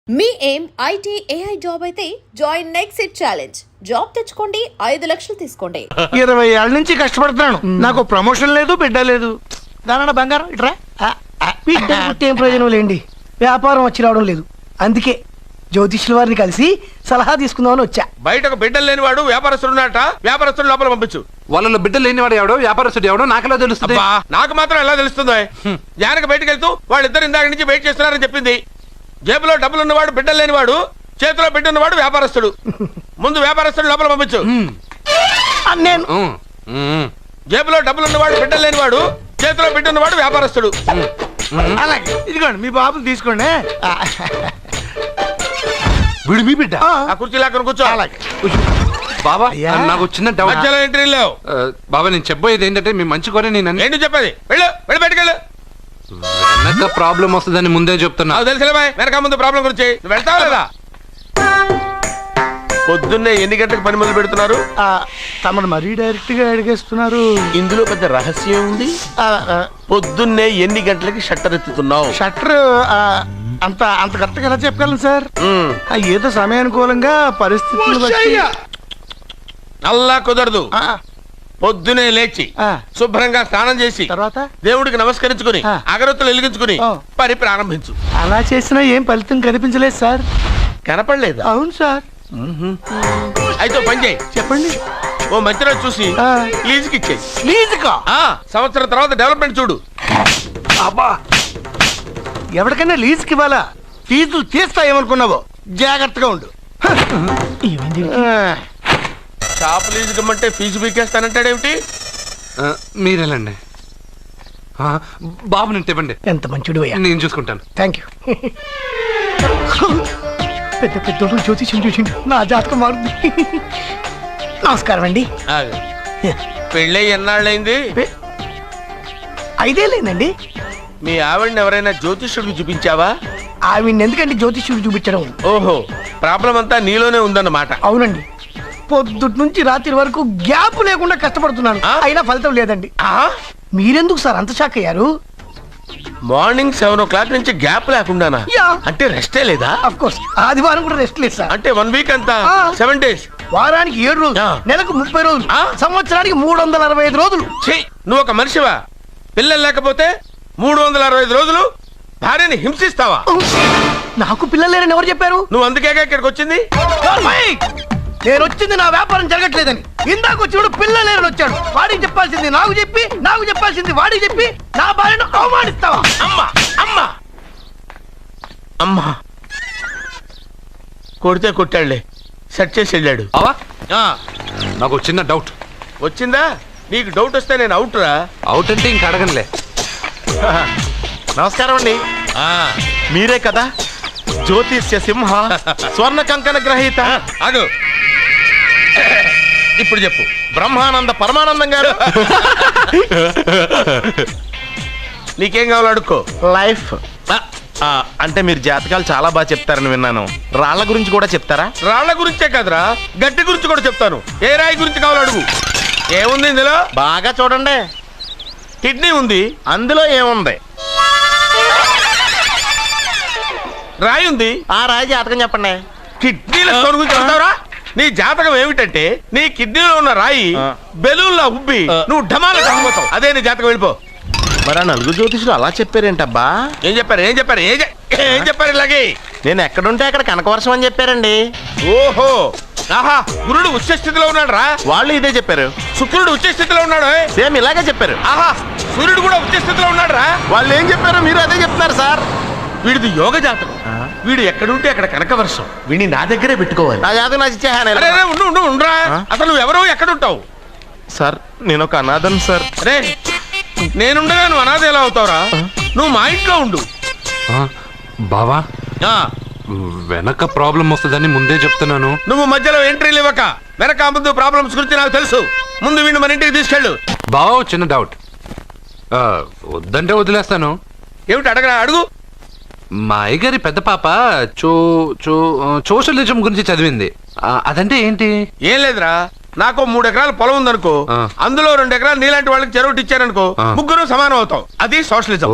మీ ఏం IT AI job అయితే join next it challenge. Job తెచ్చుకోండి, 5 లక్షలు తీసుకోండి. 20 ఏళ్ళ నుంచి కష్టపడుతున్నాను. నాకు ప్రమోషన్ లేదు, బిడ్డ లేదు. దానన్న బంగారం ఇట్రా. బిడ్డ పుట్టి ఏం ప్రయోజనం లేండి, వ్యాపారం వచ్చి రావడం లేదు. అందుకే జ్యోతిష్యుల వారిని కలిసి సలహా తీసుకుందామని వచ్చా. బయటకు బిడ్డలు లేనివాడు వ్యాపారస్తుడు ఉన్నట. వ్యాపారస్తుడు లోపల పంపించు. వాళ్ళలో బిడ్డలు లేనివాడు ఎవడో వ్యాపారస్తుడు ఎవడో నాకెలా తెలుస్తుంది? నాకు మాత్రం ఎలా తెలుస్తుందో? జానకి బయటకు వెళ్తూ వాళ్ళిద్దరు ఇందాక నుంచి వెయిట్ చేస్తున్నారని చెప్పింది. జేబులో డబ్బులు ఉన్నవాడు బిడ్డలు లేనివాడు, చేతిలో బిడ్డ ఉన్నవాడు వ్యాపారస్తుడు. ముందు వ్యాపారస్తుడు లోపల పంపించు. నేను జేబులో డబ్బులు ఉన్నవాడు బిడ్డలు లేనివాడు, చేతిలో బిడ్డ ఉన్నవాడు వ్యాపారస్తుడు. అలాగే ఇదిగోండి మీ బాబుని తీసుకోండి. వీడు మీ బిడ్డ? ఆ కుర్చీ లాక్కను కూర్చో. అలాగే బాబా నాకు చిన్న డౌట్. మధ్యలో ఎంట్రీ లేవు. బాబా నేను చెప్పబోయేది ఏంటంటే మీ మంచి కోరే నేను ఏంటి చెప్పేది? వెళ్ళు వెళ్ళి బయటకు వెళ్ళు. వెనక ప్రాబ్లం వస్తుందని ముందే చెప్తున్నా. నాకు తెలుసులే బాయ్, వెనక ముందు ప్రాబ్లం గురించి. నువ్వు వెళ్తావా లేదా? పొద్దున్నే ఎన్ని గంటలకు పని మొదలు పెడుతున్నారు? తమను మరీ డైరెక్ట్ గా అడిగేస్తున్నారు. ఇందులో పెద్ద రహస్యం ఉంది. పొద్దున్నే ఎన్ని గంటలకి షట్టర్ ఎత్తుతున్నావు? షట్టర్ అంత అంత కరెక్ట్గా ఎలా చెప్పగలను సార్? ఏదో సమయానుకూలంగా పరిస్థితులు బట్టి. అల్లా కుదరదు. పొద్దునే లేచి శుభ్రంగా స్నానం చేసి తర్వాత దేవుడికి నమస్కరించుకుని అగరొత్తులు వెలిగించుకుని ఆ. పని ప్రారంభించు. అలా చేసినా ఏం ఫలితం కనిపించలేదు సార్. కనపడలేదా? అవును సార్. అయితే పని చేయి. చెప్పండి. ఓ మంచి రోజు చూసి లీజుకి ఇచ్చేయి. లీజుకా? సంవత్సరం తర్వాత డెవలప్మెంట్ చూడు. అబ్బా, ఎవరికైనా లీజుకి ఇవ్వాలా? ఫీజులు తీస్తాయేమనుకున్నావో, జాగ్రత్తగా ఉండు. షాప్ లీజుకి ఇమ్మంటే ఫీజు పీకేస్తానంటాడేమిటి? మీరేలండి. బాబు నేను తెప్పండి. ఎంత మంచిడు అయ్యా. నేను చూసుకుంటాను. Thank you. పెద్ద పెద్దోడు జ్యోతిష్యం చూసిండు, నా జాతకం మారుంది. నమస్కారం అండి. పెళ్ళై ఎన్నాళ్ళైంది? 5 ఏళ్ళైందండి. మీ ఆవిడని ఎవరైనా జ్యోతిష్యుడికి చూపించావా? ఆవిడ ఎందుకండి జ్యోతిష్యుడు చూపించడం? ఓహో, ప్రాబ్లం అంతా నీలోనే ఉందన్నమాట. అవునండి, పొద్దుటి నుంచి రాత్రి వరకు గ్యాప్ లేకుండా కష్టపడుతున్నాను, అయినా ఫలితం లేదండి. మీరెందుకు సార్ అంత షాక్ అయ్యారు? మార్నింగ్ 7 o'clock నుంచి గ్యాప్ లేకుండానా? యా. అంటే రెస్టే లేదా? ఆఫ్ కోర్స్ ఆదివారం కూడా రెస్ట్ లేదు సార్. అంటే 1 వీక్ అంతా 7 days. వారానికి 7 రోజులు, నెలకు 30 రోజులు, సంవత్సరానికి 365 రోజులు. నువ్వు ఒక మనిషివా? పిల్లలు లేకపోతే 365 రోజులు భార్యని హింసిస్తావా? నాకు పిల్లలు లేరని ఎవరు చెప్పారు? నువ్వు అందుకేగా ఇక్కడికి వచ్చింది. నేను వచ్చింది నా వ్యాపారం జరగట్లేదని. ఇందాక వచ్చినప్పుడు పిల్లలు లేరని వచ్చాడు. వాడికి చెప్పాల్సింది నాకు చెప్పి, నాకు చెప్పాల్సింది వాడికి చెప్పి నా భార్యను అవమానిస్తావా? అమ్మా అమ్మా అమ్మా, కొడితే కొట్టాడులే, సెట్ చేసి వెళ్ళాడు. బావా నాకు చిన్న డౌట్ వచ్చిందా? నీకు డౌట్ వస్తే నేను అవుట్ రా. అవుట్ అంటే ఇంక అడగనులే. నమస్కారం అండి. మీరే కదా జ్యోతిష్య సింహ స్వర్ణ కంకణ గ్రహీత? అదు ఇప్పుడు చెప్పు. బ్రహ్మానంద పరమానందం గారు. నీకేం కావాలో అడుక్కో. లైఫ్ అంటే మీరు జాతకాలు చాలా బాగా చెప్తారని విన్నాను. రాళ్ల గురించి కూడా చెప్తారా? రాళ్ల గురించే కదరా, గట్టి గురించి కూడా చెప్తాను. ఏ రాయి గురించి కావాలో అడుగు. ఏముంది ఇందులో? బాగా చూడండి. కిడ్నీ ఉంది. అందులో ఏముంది? రాయి ఉంది. ఆ రాయి జాతకం చెప్పండి. కిడ్నీల స్టోన్ గురించి చెప్తావురా? నీ జాతకం ఏమిటంటే నీ కిడ్నీలో ఉన్న రాయి బెలూన్లా ఉబ్బి నువ్వు ఢమాల చచ్చిపోతావు. అదే నీ జాతకం. వెళ్ళిపో. మరి ఆ 4 జ్యోతిషులు అలా చెప్పారేంటబ్బా? ఏం చెప్పారు? ఏం చెప్పారు? ఏం చెప్పారు? ఇలాగే నేను ఎక్కడుంటే అక్కడ కనకవర్షం అని చెప్పారండి. ఓహో, ఆహా, గురుడు ఉచ్చ స్థితిలో ఉన్నాడు రా. వాళ్ళు ఇదే చెప్పారు. శుక్రుడు ఉచ్చ స్థితిలో ఉన్నాడు. సేమ్ ఇలాగే చెప్పారు. ఆహా, సూర్యుడు కూడా ఉచ్చ స్థితిలో ఉన్నాడు రా. వాళ్ళు ఏం చెప్పారు మీరు అదే చెప్తున్నారు సార్. వీడిది యోగ జాతకం. వీడు ఎక్కడుంటే అక్కడ కనకవర్షం. వీడిని నా దగ్గరే పెట్టుకోవాలి. నా జాతకం నాకు ఇచ్చేహాను. ఉండరా. అసలు నువ్వెవరో ఎక్కడుంటావు? సార్ నేను ఒక అనాథం సార్. అరే, నేనుండగా నువ్వు అనాథ ఎలా అవుతావురా? నువ్వు మా ఇంట్లో ఉండు. బావా వెనక ప్రాబ్లం వస్తుందని ముందే చెప్తున్నాను. నువ్వు మధ్యలో ఎంట్రీలు ఇవ్వక. వెనక ముందు ప్రాబ్లమ్స్ గురించి నాకు తెలుసు. ముందు వీడిని మన ఇంటికి తీసుకెళ్ళు. బావా చిన్న డౌట్. వద్దంటే వదిలేస్తాను. ఏమిటి అడగరా? అడుగు. మా అయ్యగారి పెద్ద పాప సోషలిజం గురించి చదివింది. అదంటే ఏంటి? ఏం లేదురా, నాకు 3 ఎకరాల పొలం ఉందనుకో, అందులో 2 ఎకరాలు నీలాంటి వాళ్ళకి చెరువు ఇచ్చారనుకో, ముగ్గురు సమానం అవుతాం. అది సోషలిజం.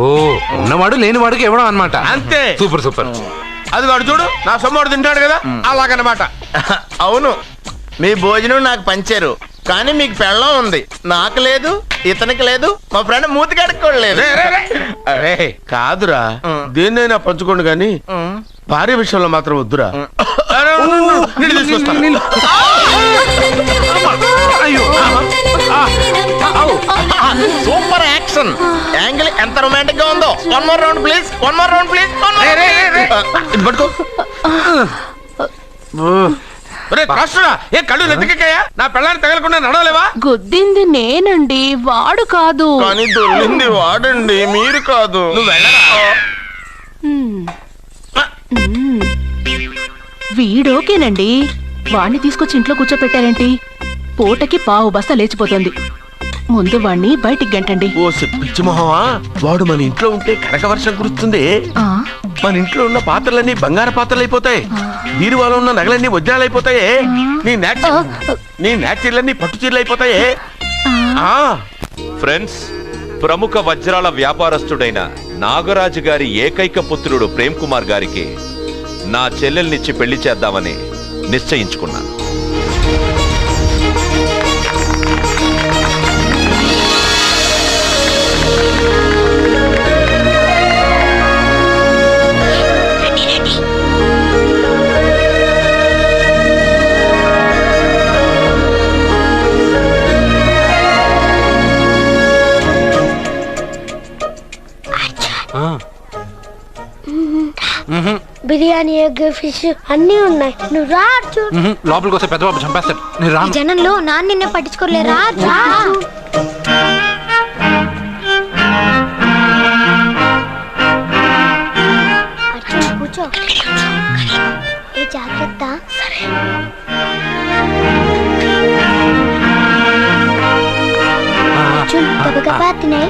ఉన్నవాడు లేనివాడికి ఇవ్వడం అన్నమాట. అంతే. Super super. అది వాడు చూడు నా సొమ్మడు తింటాడు కదా అలాగనమాట. అవును, మీ భోజనం నాకు పంచారు, కానీ మీకు పెళ్ళం ఉంది, నాకు లేదు, ఇతనికి లేదు, మా ఫ్రెండ్ మూతి కడుక్కోలేదు. అరే కాదురా, దేన్నైనా పంచుకోండి కానీ భార్య విషయంలో మాత్రం వద్దురా. అరే, నీళ్ళు తీసుకొస్తా. సూపర్ యాక్షన్ యాంగిల్ ఎంత రొమాంటిక్ గా ఉందో. One more round please, one more round please. ఇది పట్టుకో. ఒరే కాస్టురా, ఏ కళ్ళు నెత్తికెక్కాయా? నా పెళ్ళాన్ని తగలకుండా నడవలేవా? గుద్దింది నేనండి, వాడు కాదు. కానీ దొల్లింది వాడండి, మీరు కాదు. నువ్వు వెళ్ళరా? వీడోకేనండి, వాణ్ణి తీసుకొచ్చి ఇంట్లో కూర్చోపెట్టారేంటి? పూటకి పావు బస్తా లేచిపోతుంది. ముందు వాణ్ణి బయటికి గంటండి. ఓ పిచ్చి మొహమా, వాడు మన ఇంట్లో ఉంటే కనక వర్షం కురుస్తుంది. ఆ, మన ఇంట్లో ఉన్న పాత్రలన్నీ బంగారు పాత్రలు అయిపోతాయి, బీరువాలో ఉన్న నగలన్నీ వజ్రాలు అయిపోతాయి, నీ నాచీర్లన్నీ పట్టు చీరలు అయిపోతాయి. ఫ్రెండ్స్, ప్రముఖ వజ్రాల వ్యాపారస్తుడైన నాగరాజు గారి ఏకైక పుత్రుడు ప్రేమ్ కుమార్ గారికి నా చెల్లెల్నిచ్చి పెళ్లి చేద్దామని నిశ్చయించుకున్నాను. బిర్యానీ, ఎగ్, ఫిష్ అన్నీ ఉన్నాయి. నువ్వు రా అర్జున్. లోపలికి వస్తే పెద్ద బాబు చంపేస్తాడు. నేను రాను. జనంలో నాన్న నిన్నే పట్టించుకోలే. రా అర్జున్ కూర్చో. ఏ జాగ్రత్త. అర్జున్ గబగబా తినే.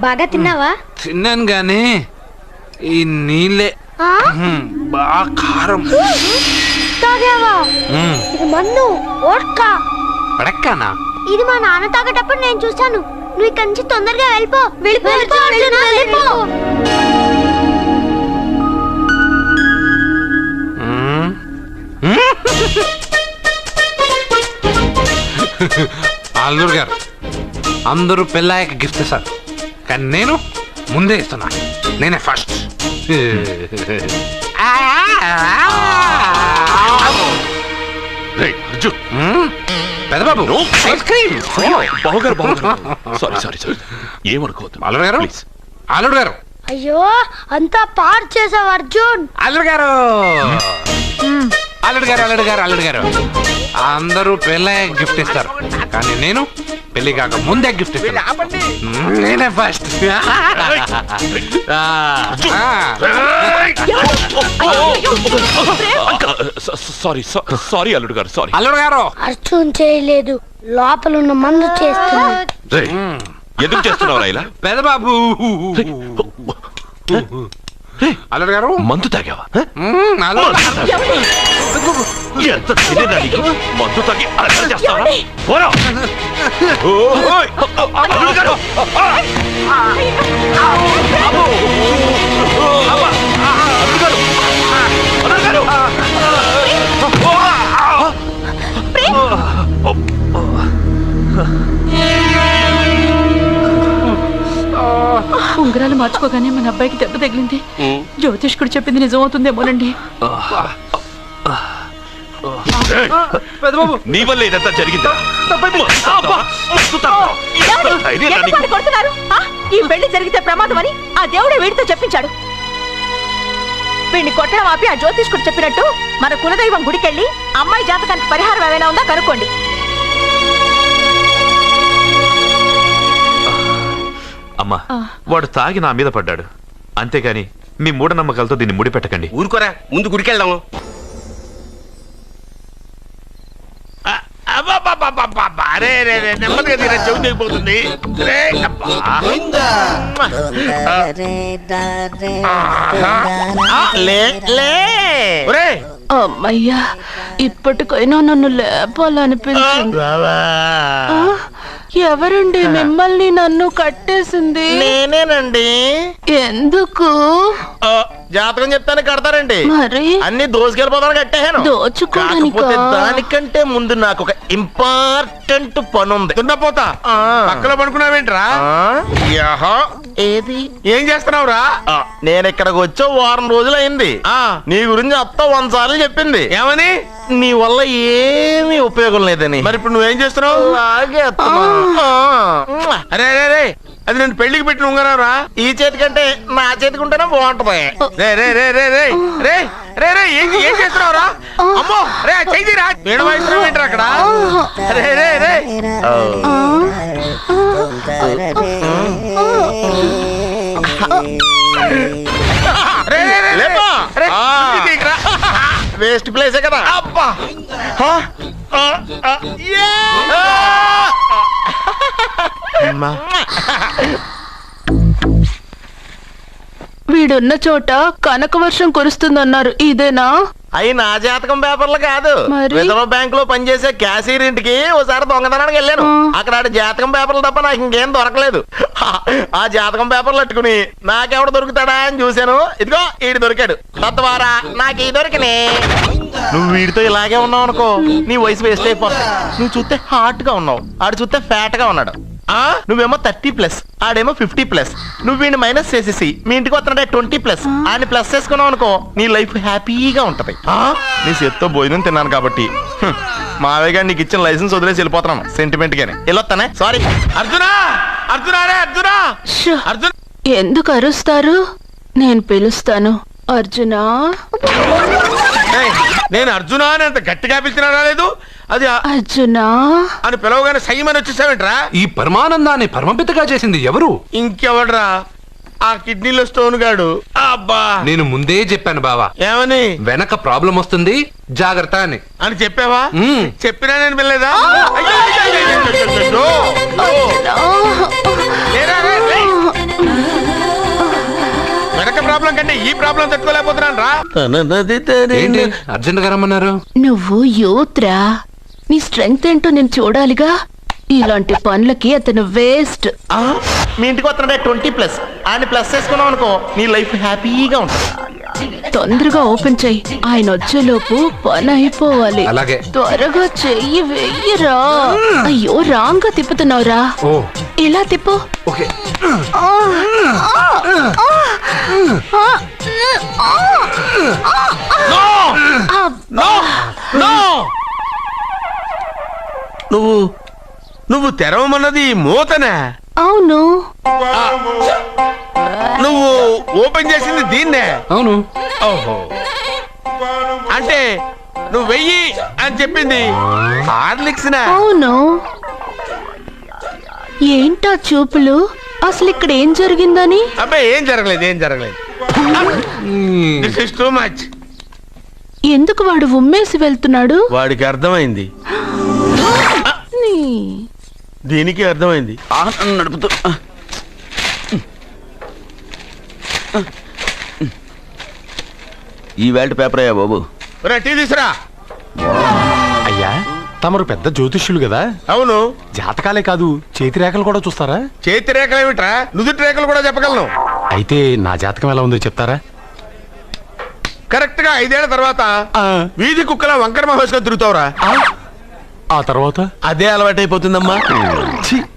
బాగా తిన్నావా? తిన్నాను గానీ ఈ నీళ్ళే బాగా కారం. తాగావా? ఇది మన్ను ఓడ్కా. పడక్కానా? ఇది మా నాన్న తాగేటప్పుడు నేను చూశాను. నువ్వు ఇక్కడి నుంచి తొందరగా వెళ్ళిపో. వెళ్ళిపో. అల్లుడు గారు, అందరూ పెళ్ళాయక గిఫ్ట్ ఇస్తారు, కానీ నేను ముందే ఇస్తున్నా. నేనే ఫస్ట్. పెద్దబాబు ఐస్ క్రీమ్. ఏమనుకోవద్దు. అల్లుడు గారు, అల్లుడు గారు, అయ్యో అంతా పాడు చేసావు అర్జున్. అల్లుడు గారు, అల్లుడు గారు, అల్లుడు గారు, అల్లుడు గారు, అందరూ పెళ్ళాయక గిఫ్ట్ ఇస్తారు, కానీ నేను పెళ్లి కాక ముందే గిఫ్ట్ ఇస్తాను. నేనే ఫస్ట్. సారీ అల్లుడు గారు, సారీ. అల్లుడు గారు, అర్జున్ చేయలేదు, లోపల ఉన్న మందు చేస్తుంది. ఎందుకు చేస్తున్నావు ఇలా? పెద్దబాబు. అల్లుడు గారు, మందు తాగావా? ఎంత తినేదానికి మందు తాగి అలసట చేస్తావా? పోరా. ఉంగరాలు మార్చుకోగానే మన అబ్బాయికి దెబ్బ తగిలింది. జ్యోతిష్కుడు చెప్పింది నిజమవుతుందేమోనండి. నీ వల్ల ఇదంతా జరిగింది. ఈ పెళ్లి జరిగితే ప్రమాదం అని ఆ దేవుడే వీడితో చెప్పించాడు. వీడిని కొట్టడం ఆపి ఆ జ్యోతిష్కుడు చెప్పినట్టు మన కులదైవం గుడికెళ్ళి అమ్మాయి జాతకానికి పరిహారం ఏమైనా ఉందా కనుక్కోండి. అమ్మా వాడు తాగి నా మీద పడ్డాడు, అంతేగాని మీ మూఢనమ్మకాలతో దీన్ని ముడిపెట్టకండి. ఊరుకోరా, ముందు గుడికెళ్దాము. అరే రే రే, నెమ్మదిగా తీరా, చెవి తెగిపోతుంది. రే, అబ్బా. లే లే ఒరేయ్, అమ్మయ్యా, ఇప్పటికైనా నన్ను లేపాలనిపించింది. ఆ, ఎవరండి మిమ్మల్ని నన్ను కట్టేసింది? నేనేనండి. ఎందుకు? జాతకం చెప్తాను కడతారండి. మరి అన్ని దోసుకెళ్ళిపోతాను కట్టేహాను. దోచుకోవడానికా? కాకపోతే దానికంటే ముందు నాకు ఒక ఇంపార్టెంట్ పని ఉంది. దున్నపోతా పక్కలో పడుకున్నావేంట్రా? ఏది? ఏం చేస్తున్నావురా? నేను ఇక్కడికి వచ్చి వారం రోజులు అయింది. నీ గురించి అత్త 100 సార్లు చెప్పింది. ఏమని? నీ వల్ల ఏమీ ఉపయోగం లేదని. మరి ఇప్పుడు నువ్వేం చేస్తున్నావు? అలాగే అరే అరే రే, అది నేను పెళ్లికి పెట్టిన ఉంగరారా. ఈ చేతి కంటే నా చేతికి ఉంటేనే బాగుంటది. రే రే రే రే రే రే రే రే, ఏం చేస్తున్నావురా? అమ్మో రే, చెయ్యిరా. వీణ వాయిస్తున్నావు ఏంట్రా అక్కడ? రే రే రే రే రే రే లేపా. రే, ఇది తీయకురా. వేస్ట్ ప్లేసే కదా. అబ్బా. వీడున్న చోట కనక వర్షం కురుస్తుందన్నారు, ఇదేనా? అయి నా జాతకం పేపర్లు కాదు. మరి? రిజర్వ్ బ్యాంక్ లో పనిచేసే క్యాషియర్ ఇంటికి ఓసారి దొంగతనానికి వెళ్ళాను. అక్కడ ఆడి జాతకం పేపర్లు తప్ప నాకు ఇంకేం దొరకలేదు. ఆ జాతకం పేపర్లు పట్టుకుని నాకెవడు దొరుకుతాడా అని చూశాను. ఇదిగో ఈడు దొరికాడు. తత్వారా నాకు ఈ దొరికినే. నువ్వు వీడితో ఇలాగే ఉన్నావు అనుకో, నీ వయసు వేస్ట్ అయిపోతుంది. నువ్వు చూస్తే హాట్ గా ఉన్నావు, ఆడు చూస్తే ఫ్యాట్ గా ఉన్నాడు. నువ్వేమో 30+, ఆడేమో 50+. నువ్వు వీడిని మైనస్ చేసేసి మీ ఇంటికి వస్తున్నాడే 20+, ఆయన ప్లస్ చేసుకున్నావు అనుకో, నీ లైఫ్ హ్యాపీగా ఉంటది. నీ చేత్తో భోజనం తిన్నాను కాబట్టి మావయ్య గారు నీకు ఇచ్చిన లైసెన్స్ వదిలేసి వెళ్ళిపోతున్నాను సెంటిమెంట్ గానే. వెళ్ళొస్తానే. సారీ. అర్జునా, అర్జునా రే, అర్జునా, షో, అర్జున్. ఎందుకు అరుస్తారు? నేను పిలుస్తాను. అర్జునా. ఏయ్, నేను అర్జునా అని అంత గట్టిగా పిలిచినా రాలేదు. అది అర్జునా అని పిలవగానే సైమని వచ్చేసావేంట్రా? ఈ పరమానందాన్ని పరమపితగా చేసింది ఎవరు? ఇంకెవడ్రా? ఆ కిడ్నీలో స్టోన్ గాడు. అబ్బా, నేను ముందే చెప్పాను బావా, ఏమని? వెనక ప్రాబ్లం వస్తుంది, జాగ్రత్త అని. అని చెప్పావా? మ్మ్. చెప్పినా నేను వెళ్ళలేదా? అయ్యో, అయ్యో, అయ్యో, అయ్యో, అయ్యో, అయ్యో. లేరా, రే, రే. వెనక ప్రాబ్లం కంటే ఈ ప్రాబ్లం తట్టుకోలేకపోతున్నాను రా. ఏంటి అర్జెంట్ గా రమ్మన్నారు? నువ్వు యూత్రా, నీ స్ట్రెంగ్త్ ఏంటో నేను చూడాలిగా. ఇలాంటి పనులకి అతను వేస్ట్. మీ ఇంటికి వస్తున్నాడే 20+, ఆయన ప్లస్ చేసుకున్నావు అనుకో, నీ లైఫ్ హ్యాపీగా ఉంటుంది. తొందరగా ఓపెన్ చెయ్యి, ఆయన వచ్చేలోపు పని అయిపోవాలి. అలాగే. త్వరగా చెయ్యి వెయ్యరా. అయ్యో, రాంగ్ గా తిప్పుతున్నావురా. ఓ, ఇలా తిప్పు. ఓకే. No, no. నువ్వు తెరవమన్నది మూతనే. అవును. నువ్వు ఓపెన్ చేసింది దీన్నే. అవును. ఓహో, అంటే నువ్వు వెయ్యి అని చెప్పింది హార్లిక్స్. అవును. ఏంటా చూపులు? అసలు ఇక్కడ ఏం జరిగిందని? అబ్బాయి ఏం జరగలేదు, ఏం జరగలేదు. This is too much. ఎందుకు వాడు ఉమ్మేసి వెళ్తున్నాడు? వాడికి అర్థమైంది, దీనికి అర్థమైంది. నడుపుతూ ఈ వేల్ట్ పేపర్ అయ్యా బాబు. టీ తీసురా. అయ్యా, తమరు పెద్ద జ్యోతిష్యులు కదా. అవును. జాతకాలే కాదు, చేతి రేఖలు కూడా చూస్తారా? చేతి రేఖలు ఏమిట్రా, నుదుటి రేఖలు కూడా చెప్పగలను. అయితే నా జాతకం ఎలా ఉందో చెప్తారా? కరెక్ట్ గా 5 ఏళ్ల తర్వాత వీధి కుక్కల వంకర మహేష్గా తిరుగుతావురా. ఆ తర్వాత అదే అలవాటైపోతుందమ్మా.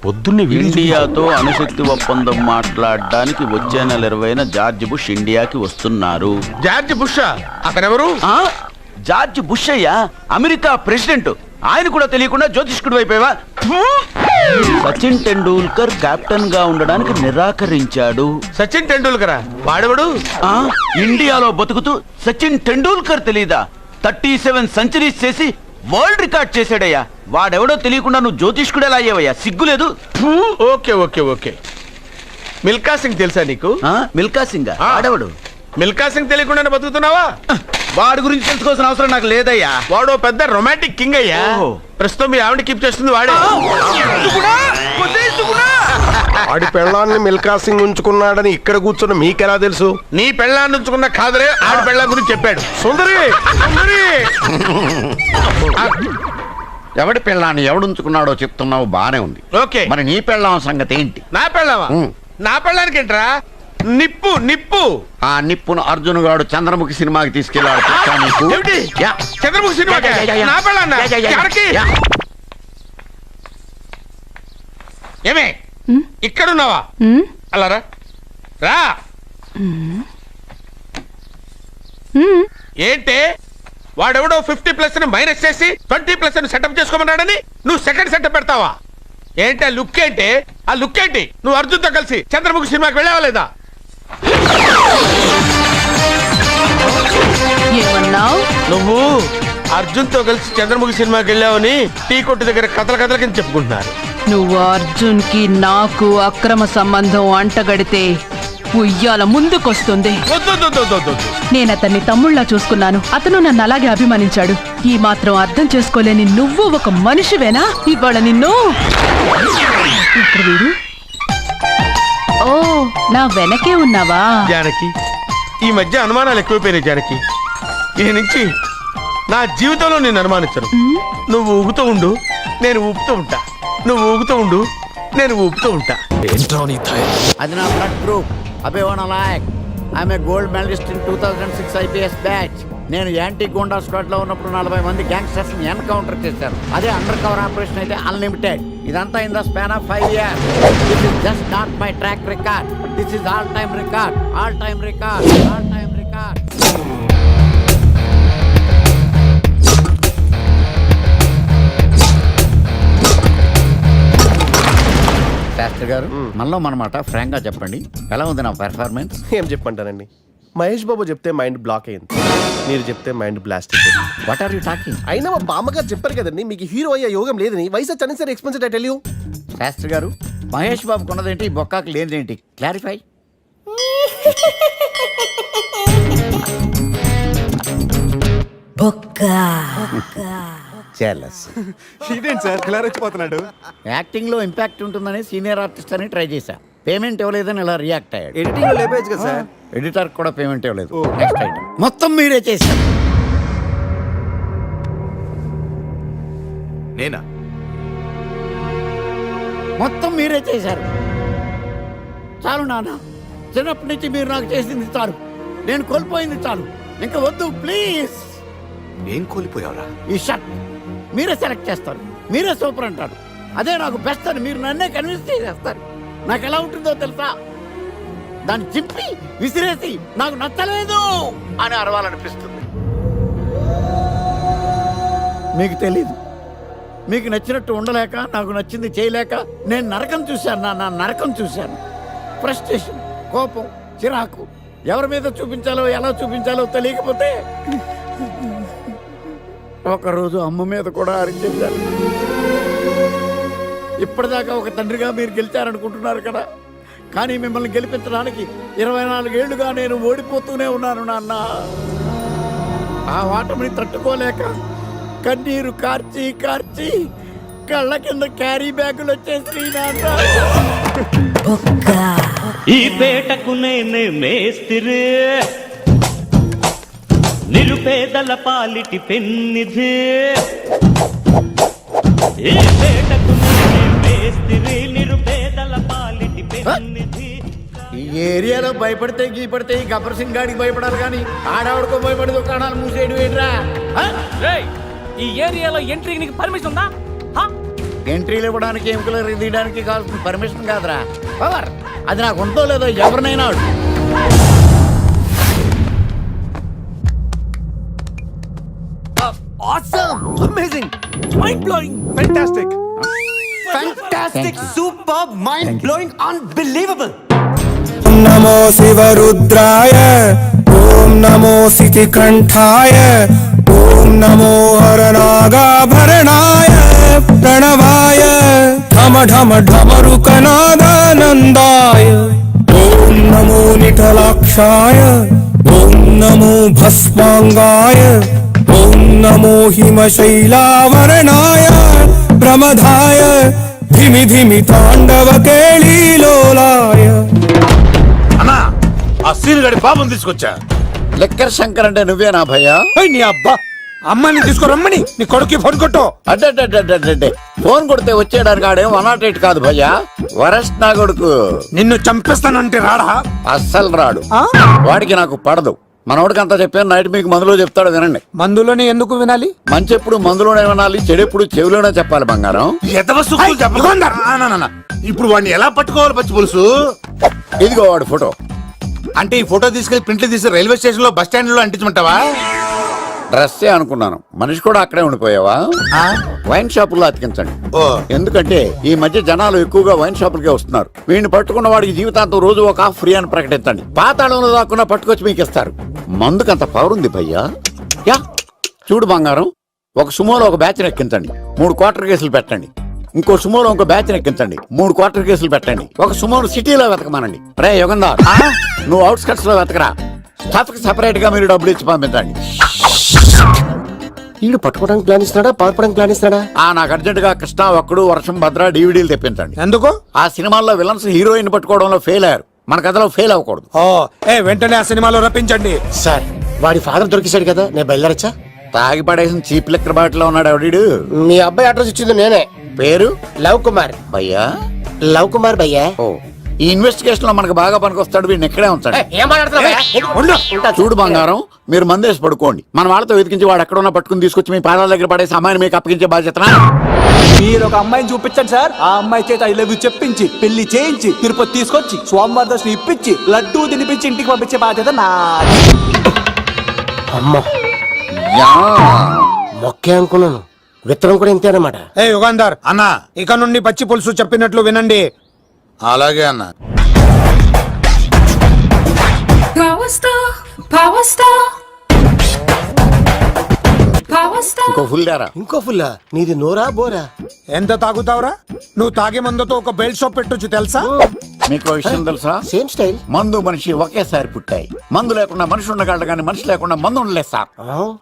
పొద్దున్నే ఇండియాతో అణుశక్తి ఒప్పందం మాట్లాడడానికి వచ్చే నెల 20న జార్జ్ బుష్ ఇండియాకి వస్తున్నారు. జార్జ్ బుష్ అతనెవరు? జార్జ్ బుష్ అయ్యా, అమెరికా ప్రెసిడెంట్. ఆయన కూడా తెలియకుండా జ్యోతిష్కుడు అయిపోయావా? సచిన్ టెండూల్కర్ కెప్టెన్ గా ఉండడానికి నిరాకరించాడు. సచిన్ టెండూల్కర్ వాడెవడు? ఇండియాలో బతుకుతూ సచిన్ టెండూల్కర్ తెలీదా? 37 సెంచరీస్ చేసి వరల్డ్ రికార్డ్ చేశాడయ్యా. వాడెవడో తెలియకుండా నువ్వు జ్యోతిష్కుడు ఎలా అయ్యావయ్యా? సిగ్గులేదు. Okay okay okay, Milkha Singh తెలుసా నీకు? మిల్కా సింగ్ ఆ. ఆడవాడు. మిల్కా సింగ్ తెలియకుండానే బతుకుతున్నావా? వాడి గురించి తెలుసుకోవాల్సిన అవసరం నాకు లేదయ్యా. వాడు పెద్ద రొమాంటిక్ కింగ్ అయ్యా. ఓహో. ప్రస్తుతం మీ ఆవిడ కీప్ చేస్తుంది వాడే. ఆడి పెళ్ళాన్ని మిల్కా సింగ్ ఉంచుకున్నాడని ఇక్కడ కూర్చున్న మీకెలా తెలుసు? నీ పెళ్ళాన్ని ఉంచుకున్న కాదరే ఆడి పెళ్ళాం గురించి చెప్పాడు. సుందరి సుందరి ఎవడి పెళ్ళాన్ని ఎవడుంచుకున్నాడో చెప్తున్నావు బానే ఉంది. ఓకే, మరి నీ పెళ్ళాం సంగతి ఏంటి? నా పెళ్ళామా? నా పెళ్ళానికి ఏంట్రా? నిప్పు నిప్పు. ఆ నిప్పును అర్జున్ గాడు చంద్రముఖి సినిమాకి తీసుకెళ్ళాడు. తెలుసా నీకు? ఏమిటి? యా. చంద్రముఖి సినిమా నా పెళ్ళాన్నా? ఎక్కడికి? యా. ఏమే ఇక్కడున్నావా? అలా రా రా. ఏంటి వాడెవడో 50+ మైనస్ చేసి 20+ సెటప్ చేసుకోమన్నాడని నువ్వు సెకండ్ సెటప్ పెడతావా? ఏంటి ఆ లుక్ ఏంటి? ఆ లుక్ ఏంటి? నువ్వు అర్జున్తో కలిసి చంద్రముఖి సినిమాకి వెళ్ళావా లేదా? నువ్వు అర్జున్తో కలిసి చంద్రముఖి సినిమాకి వెళ్ళావని టీ కొట్టు దగ్గర కథల కింద చెప్పుకుంటున్నారు. నువ్వు అర్జున్ కి నాకు అక్రమ సంబంధం అంటగడితే ఉయ్యాల ముందుకొస్తుంది. నేను అతన్ని తమ్ముళ్ళ చూసుకున్నాను. అతను నన్ను అలాగే అభిమానించాడు. ఈ మాత్రం అర్థం చేసుకోలేని నువ్వు ఒక మనిషివేనా? ఇవాళ నిన్ను వీడు. ఓ, నా వెనకే ఉన్నావా? జానకి, ఈ మధ్య అనుమానాలు ఎక్కువైపోయినాయి జానకి. ఈ నుంచి నా జీవితంలో నేను అనుమానించను. నువ్వు ఊగుతూ ఉండు, నేను ఊపుతూ ఉంటా. నువ్వు ఊగుతూ ఉండు, నేను ఊపుతూ ఉంటా. అది నా బ్లడ్ గ్రూప్. అభివాణ Nayak. I'm a gold medalist in 2006 IPS batch. నేను యాంటీ గోండా స్క్వాడ్ లో ఉన్నప్పుడు 40 మంది గ్యాంగ్స్టర్స్ ని ఎన్కౌంటర్ చేశాను. అదే అండర్ కవర్ ఆపరేషన్ అయితే అన్లిమిటెడ్. ఇదంతా in the span of 5 years. This is just not my track record. This is all time record. All time record. All time record. Shastri garu, మనలో మనమాట Frank గా చెప్పండి, ఎలా ఉంది నా పెర్ఫార్మెన్స్? ఏం చెప్పంటానండి, మహేష్ బాబు చెప్తే మైండ్ బ్లాక్ అయింది, మీరు చెప్తే మైండ్ బ్లాస్ట్ అయిపోయింది. What are you talking? అయినా మా బామ్మగారు చెప్పారు కదండి మీకు హీరో అయ్యే యోగం లేదని. వయసు వచ్చాను sir expensive I tell you. Shastri గారు, మహేష్ బాబు కొన్నదేంటి, బొక్కాకు లేనిదేంటి? క్లారిఫై. ఇదేంటి సార్ ఇలా రెచ్చిపోతున్నాడు? యాక్టింగ్ లో ఇంపాక్ట్ ఉంటుందని సీనియర్ ఆర్టిస్ట్ అని ట్రై చేశా. పేమెంట్ ఇవ్వలేదని ఇలా రియాక్ట్ అయ్యాడు. ఎడిటింగ్ లో లేపేయచ్చు కదా సార్. ఎడిటర్ కూడా పేమెంట్ ఇవ్వలేదు. నెక్స్ట్ ఐటమ్ మొత్తం మీరే చేశారు. నేనా? మొత్తం మీరే చేశారు. చాలు నాన్న, చిన్నప్పటి నుంచి మీరు నాకు చేసింది చాలు. నేను కోల్పోయింది చాలు. ఇంకా వద్దు ప్లీజ్. ఏం కోల్పోయావరా? ఈ షర్ట్ మీరే సెలెక్ట్ చేస్తారు, మీరే సూపర్ అంటారు. అదే నాకు బెస్ట్ అని మీరు నన్నే కన్విన్స్ చేసేస్తారు. నాకు ఎలా ఉంటుందో తెలుసా? దాన్ని చింపి విసిరేసి నాకు నచ్చలేదు అని అరవాలనిపిస్తుంది. మీకు తెలీదు, మీకు నచ్చినట్టు ఉండలేక, నాకు నచ్చింది చేయలేక నేను నరకం చూశాను. నా నరకం చూశాను. ఫ్రస్ట్రేషన్, కోపం, చిరాకు, ఎవరి మీద చూపించాలో ఎలా చూపించాలో తెలియకపోతే ఒకరోజు అమ్మ మీద కూడా అరిచేశాను. ఇప్పటిదాకా ఒక తండ్రిగా మీరు గెలిచారనుకుంటున్నారు కదా, కానీ మిమ్మల్ని గెలిపించడానికి 24 ఏళ్లుగా నేను ఓడిపోతూనే ఉన్నాను నాన్న. ఆ ఓటమిని తట్టుకోలేక కన్నీరు కార్చి కార్చి కళ్ళ కింద క్యారీ బ్యాగులు వచ్చేసి నాన్న. ఈ పేటకు నేనే మేస్తిరి, నిరుపేదల పాలిటి పెన్నిధి. ఈ పేటకు నేనే మేస్తిరి, నిరుపేదల పాలిటి పెన్నిధి. ఈ ఏరియాలో భయపడితే గీపడితే ఈ గబ్బర్ సింగ్ గాడికి భయపడాలి కానీ ఆడవాడికో భయపడి దుకాణాలు మూసేయడం ఏంట్రా? ఈ ఏరియాలో ఎంట్రీకి నీకు పర్మిషన్ ఉందా? ఎంట్రీలు ఇవ్వడానికి, ఎముకలు తీయడానికి కావాల్సిన పర్మిషన్ కాదురా, పవర్. అది నాకు ఉందో లేదో ఎవరినైనా అడుగు. Awesome! Amazing! Mind-blowing! Fantastic! Fantastic! Superb! Mind-blowing! Unbelievable! नमो शिवरुद्राय ओम नमो सितिकंठाय ओम नमो हरनागाभरणाय प्रणवाय ढम ढम ढमरुकनादानन्दाय ఓం నమో నిఠలాక్షాయ ఓం నమో భస్మాంగాయ ఓం నమో హిమశైలావరణాయ ప్రమదాయ ధిమి ధిమి తాండవ కేళీలోలాయ. అన్నా ఆ సీన్ గడి బాబుని తీసుకొచ్చా. లెక్కర్ శంకర్ అంటే నువ్వేనా భయ్యా? నీ అబ్బా అమ్మని తీసుకురమ్మని నీ కొడుకు ఫోన్ కొట్టు. అడ్డే ఫోన్ కొడితే వచ్చేయడానికి ఆడేం 108 కాదు భయ్యా, వరస్ట్ నా కొడుకు. నిన్ను చంపేస్తానంటే రాడా? అస్సలు రాడు, వాడికి నాకు పడదు. మనోడికి అంతా చెప్పాను, నైట్ మీకు మందులో చెప్తాడు వినండి. మందులోనే ఎందుకు వినాలి? మంచి ఎప్పుడు మందులోనే వినాలి, చెడు ఎప్పుడు చెవిలోనే చెప్పాలి బంగారం. ఇప్పుడు వాడిని ఎలా పట్టుకోవాలి పచ్చి పులుసు? ఇదిగో వాడు ఫోటో. అంటే ఈ ఫోటో తీసుకెళ్లి ప్రింట్లు తీసి రైల్వే స్టేషన్ లో బస్ స్టాండ్ లో అంటించమంటావా? డ్రెస్సే అనుకున్నాను, మనిషి కూడా అక్కడే ఉండిపోయావా? వైన్ షాపుల్లో అతికించండి. ఎందుకంటే ఈ మధ్య జనాలు ఎక్కువగా వైన్ షాపులకే వస్తున్నారు. వీడిని పట్టుకున్న వాడికి జీవితాంతం రోజు ఒక ఆఫ్ ఫ్రీ అని ప్రకటించండి. పాతాళంలో దాక్కున్నా పట్టుకొచ్చి మీకు ఇస్తారు. మందుకంత పవర్ ఉంది భయ్యా. యా చూడు బంగారం, ఒక సుమోలో ఒక బ్యాచ్ ఎక్కించండి, 3 క్వార్టర్ కేసులు పెట్టండి. ఇంకో సుమోలో ఇంకో బ్యాచ్ ఎక్కించండి, 3 క్వార్టర్ కేసులు పెట్టండి. ఒక సుమోను సిటీలో వెతకమానండి. రే యుగంధర్, నువ్వు అవుట్స్కట్స్ లో వెతకరా. స్టాఫ్ కి సెపరేట్ గా మీరు డబ్బులు ఇచ్చి పంపించండి. వీడు పట్టుకోవడానికి ప్లాన్ ఇస్తున్నాడా, పాల్పడానికి ప్లాన్ ఇస్తున్నాడా? నాకు అర్జెంట్ గా కృష్ణ, ఒక్కడు, వర్షం, భద్ర డివిడీలు తెప్పించండి. ఎందుకు? ఆ సినిమాల్లో విలన్స్ హీరోయిన్ పట్టుకోవడంలో ఫెయిల్ అయ్యారు, మన కథలో ఫెయిల్ అవ్వకూడదు. వెంటనే ఆ సినిమాలో రప్పించండి. సార్ వాడి ఫాదర్ దొరికేశాడు కదా, నేను బయలుదేరచ్చా? తాగి పడేసిన చీప్ లెక్కర్ బాటిలో ఉన్నాడు ఎవడీడు. మీ అబ్బాయి అడ్రస్ ఇచ్చింది నేనే. పేరు లవ్ కుమార్ భయ్యా. లవ్ కుమార్ భయ్యా. ఓ, ఈ ఇన్వెస్టిగేషన్ లో మనకు బాగా పనికొస్తాడు, వీడిని ఎక్కడే ఉంచండి. ఏం మాట్లాడుతున్నావు? చూడు బంగారం, మీరు మందేసి పడుకోండి. మన వాళ్ళతో వెతికించి వాడు ఎక్కడ ఉన్నా పట్టుకుని తీసుకొచ్చి మీ పాదాల దగ్గర పడేసి అమ్మాయిని మీకు అప్పగించే బాధ్యత. మీరు ఒక అమ్మాయిని చూపించండి సార్. ఆ అమ్మాయి చేత ఐ లవ్ యూ చెప్పించి పెళ్లి చేయించి తిరుపతి తీసుకొచ్చి స్వామివారి దర్శనం ఇప్పించి లడ్డూ తినిపించి ఇంటికి పంపించే బాధ్యత నాది. అమ్మా మొక్కే అనుకున్నాను, విత్తనం కూడా ఇంతే అన్నమాట. యుగంధర్ అన్నా ఇక నుండి పచ్చి పులుసు చెప్పినట్లు వినండి. అలాగే అన్నా. ఇంకో ఫుల్ దారా. ఇంకో ఫుల్లా? నీది నోరా బోరా? ఎంత తాగుతావురా? నువ్వు తాగే మందుతో ఒక బెల్ట్ షాప్ పెట్టొచ్చు తెలుసా? మీకు విషయం తెలుసా? Same style. మందు మనిషి ఒకేసారి పుట్టాయి. మందు లేకుండా మనిషి ఉండగలడు కానీ మనిషి లేకుండా మందు ఉండలేదు సార్.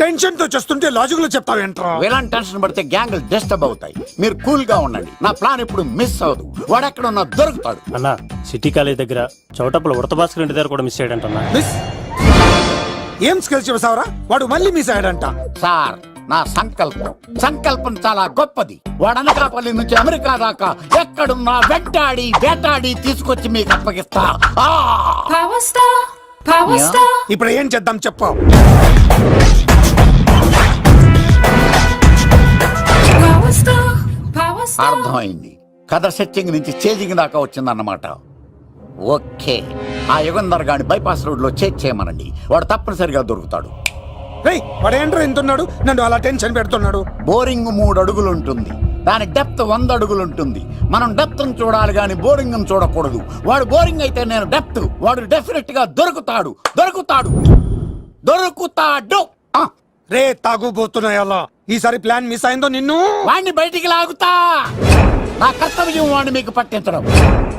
టెన్షన్ తో చేస్తుంటే లాజిక్ లో చెప్తావేంట్రా? ఎలాంటి టెన్షన్ పడితే గ్యాంగులు డిస్టర్బ్ అవుతాయి. మీరు కూల్ గా ఉండండి, నా ప్లాన్ ఇప్పుడు మిస్ అవ్వదు. వాడు ఎక్కడ ఉన్నా దొరుకుతాడు. అన్నా సిటీ కాలేజ్ దగ్గర చౌటప్పుల ఉడత భాస్కర్ ఇంటి దగ్గర కూడా మిస్ అయ్యాడంటన్నా. ఏం స్కిల్స్ చేసావురా? వాడు మళ్ళీ మిస్ అయ్యాడంట. సార్ నా సంకల్పం చాలా గొప్పది. వాడు అనకాపల్లి నుంచి అమెరికా దాకా ఎక్కడున్నా వెంటాడి వేటాడి తీసుకొచ్చి మీకు అప్పగిస్తా. ఇప్పుడు ఏం చేద్దాం చెప్పు. అర్థమైంది, కథ సెట్టింగ్ నుంచి చేజింగ్ దాకా వచ్చిందన్నమాట. ఓకే, ఆ యుగంధర్ గాని బైపాస్ రోడ్ లో చేయమనండి, వాడు తప్పనిసరిగా దొరుకుతాడు. వాడేంట్రా ఎంతున్నాడు, నన్ను అలా టెన్షన్ పెడుతున్నాడు. బోరింగ్ 3 అడుగులు ఉంటుంది, దాని డెప్త్ 100 అడుగులు ఉంటుంది. మనం డెప్త్ చూడాలి గాని బోరింగ్ చూడకూడదు. వాడు బోరింగ్ అయితే నేను డెప్త్. వాడు డెఫినెట్ గా దొరుకుతాడు. రే తాగుబోతున్నాయా? ఈసారి ప్లాన్ మిస్ అయిందో నిన్ను వాడిని బయటికి లాగుతా. నా కర్తవ్యం వాడిని మీకు పట్టించడం,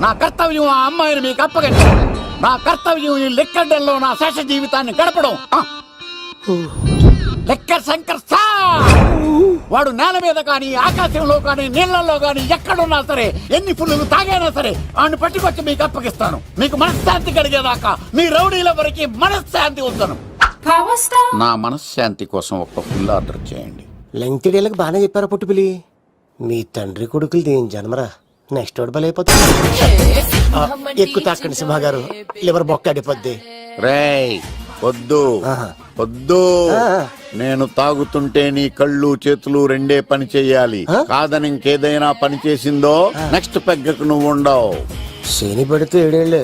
నా కర్తవ్యం ఆ అమ్మాయిని మీకు అప్పగించడం, నా కర్తవ్యం ఈ లెక్కడ్డల్లో నా శేష జీవితాన్ని గడపడం. లెక్కర్ శంకర్ సార్, వాడు నేల మీద కానీ ఆకాశంలో కానీ నీళ్లలో కానీ ఎక్కడున్నా సరే, ఎన్ని పుల్లులు తాగైనా సరే వాడిని పట్టుకొచ్చి మీకు అప్పగిస్తాను. మీకు మనశ్శాంతి కలిగేదాకా మీ రౌడీల వరకు మనశ్శాంతి ఉంచను. నా మనశ్శాంతి కోసం ఒక్క ఫుల్ ఆర్డర్ చేయండి. లెంగ్త్ డేలకు బాగానే చెప్పారా పుట్టుపిలి? మీ తండ్రి కొడుకులు దేని జన్మరా, నెక్స్ట్ వాడు బలైపోతుంది. ఎక్కువ తాకండి సింహ గారు, లివర్ బొక్క అడిపోద్ది. రేయ్ వద్దు, నేను తాగుతుంటే నీ కళ్ళు చేతులు రెండే పని చెయ్యాలి. కాదని ఇంకేదైనా పని చేసిందో నెక్స్ట్ పెగ్గకు నువ్వు ఉండవు. శని పడితే 7 ఏళ్ళే,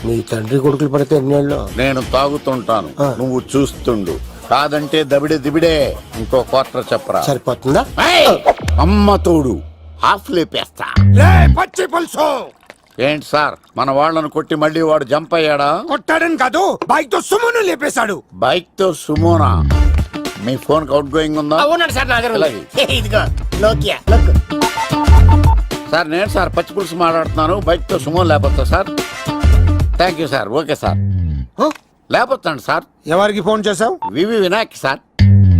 మీ తండ్రి కొడుకులు పడితే 8 ఏళ్ళు. నేను తాగుతుంటాను, నువ్వు చూస్తుండు. కాదంటే దిబిడే. ఇంకో క్వార్టర్ చెప్పరా? సరిపోతుందా? అమ్మ తోడు హాఫ్ లేపేస్తా. పచ్చి పులుసు ఏంటి సార్, మన వాళ్ళను కొట్టి మళ్ళీ వాడు జంప్ అయ్యాడా? కొట్టాడని కాదు, బైక్ తో సుమోను లేపేశాడు. బైక్ తో సుమోనా? మీ ఫోన్ అవుట్ గోయింగ్ ఉందా? సార్ నేను సార్ పచ్చి పులుసు మాట్లాడుతున్నాను. బైక్ తో సుమో లేకపోతా sir? Thank you sir. Okay sir. లేకపోతాను సార్. ఎవరికి ఫోన్ చేసావు? వివి వినాయక్ సార్.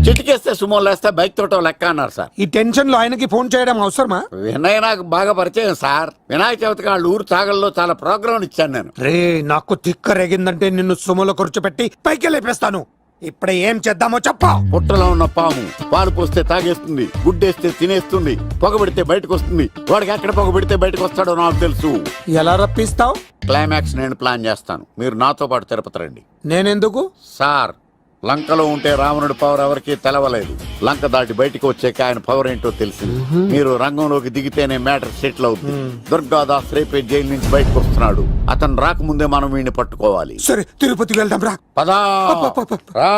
చిటికేస్తే సుమో లేస్తే బైక్ తోటో లెక్క అన్నారు సార్. ఈ టెన్షన్ లో ఆయనకి ఫోన్ చేయడం అవసరమా? వినయ్ నాకు బాగా పరిచయం సార్. వినాయక చవితికి వాళ్ళ ఊరు చాగల్లో చాలా ప్రోగ్రాం ఇచ్చాను నేను. రే నాకు తిక్క రేగిందంటే నిన్ను సుమలో కూర్చోపెట్టి పైకి లేపేస్తాను. ఇప్పుడు ఏం చేద్దామో చెప్పా. పుట్టలో ఉన్న పాము పాలు పోస్తే తాగేస్తుంది, గుడ్డేస్తే తినేస్తుంది, పొగబెడితే బయటకు వస్తుంది. వాడికి ఎక్కడ పొగబెడితే బయటకు వస్తాడో నాకు తెలుసు. ఎలా రప్పిస్తావు? క్లైమాక్స్ నేను ప్లాన్ చేస్తాను. మీరు నాతో పాటు తిరుపతి రండి. నేనెందుకు? సార్, లంకలో ఉంటే రావణుడి పవర్ ఎవరికి తెలవలేదు. లంక దాటి బయటికి వచ్చాక ఆయన పవర్ ఏంటో తెలిసింది. మీరు రంగంలోకి దిగితేనే మ్యాటర్ సెటిల్ అవుతుంది. దుర్గాదాస్ రేపే జైలు నుంచి బయటకు వస్తున్నాడు. అతను రాకముందే మనం వీడిని పట్టుకోవాలి. సరే తిరుపతికి వెళ్దాం రా. పదా రా.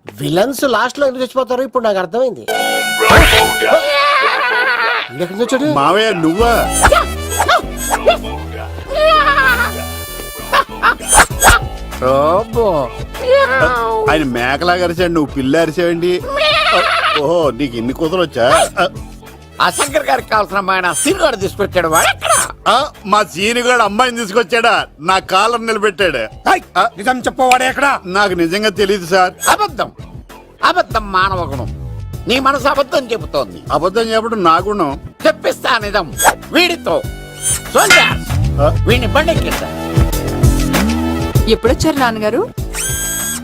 విలన్స్ లాస్ట్ లో ఎందుకు చచ్చిపోతారు ఇప్పుడు నాకు అర్థమైంది. మావయ్య నువ్వా? ఆయన మేకలాగా అరిచాడు, నువ్వు పిల్ల అరిచావండి. ఓహో, నీకు ఇన్ని కూతురొచ్చా? ఆ శంకర్ గారికి కావాల్సిన అమ్మాయి సీనుగాడు తీసుకొచ్చాడు. మా సీనుగాడు అమ్మాయిని తీసుకొచ్చాడా? నా కాలర్ నిలబెట్టాడు. నిజం చెప్పవాడే ఎక్కడ? నాకు నిజంగా తెలియదు సార్. అబద్ధం అబద్ధం మానవ గుణం. నీ మనసు అబద్ధం చెబుతోంది. అబద్ధం చెప్పడం నా గుణం. చెప్పిస్తా నిజం వీడితో. వీడిని బండెక్కిస్తా. ఎప్పుడొచ్చారు నాన్నగారు?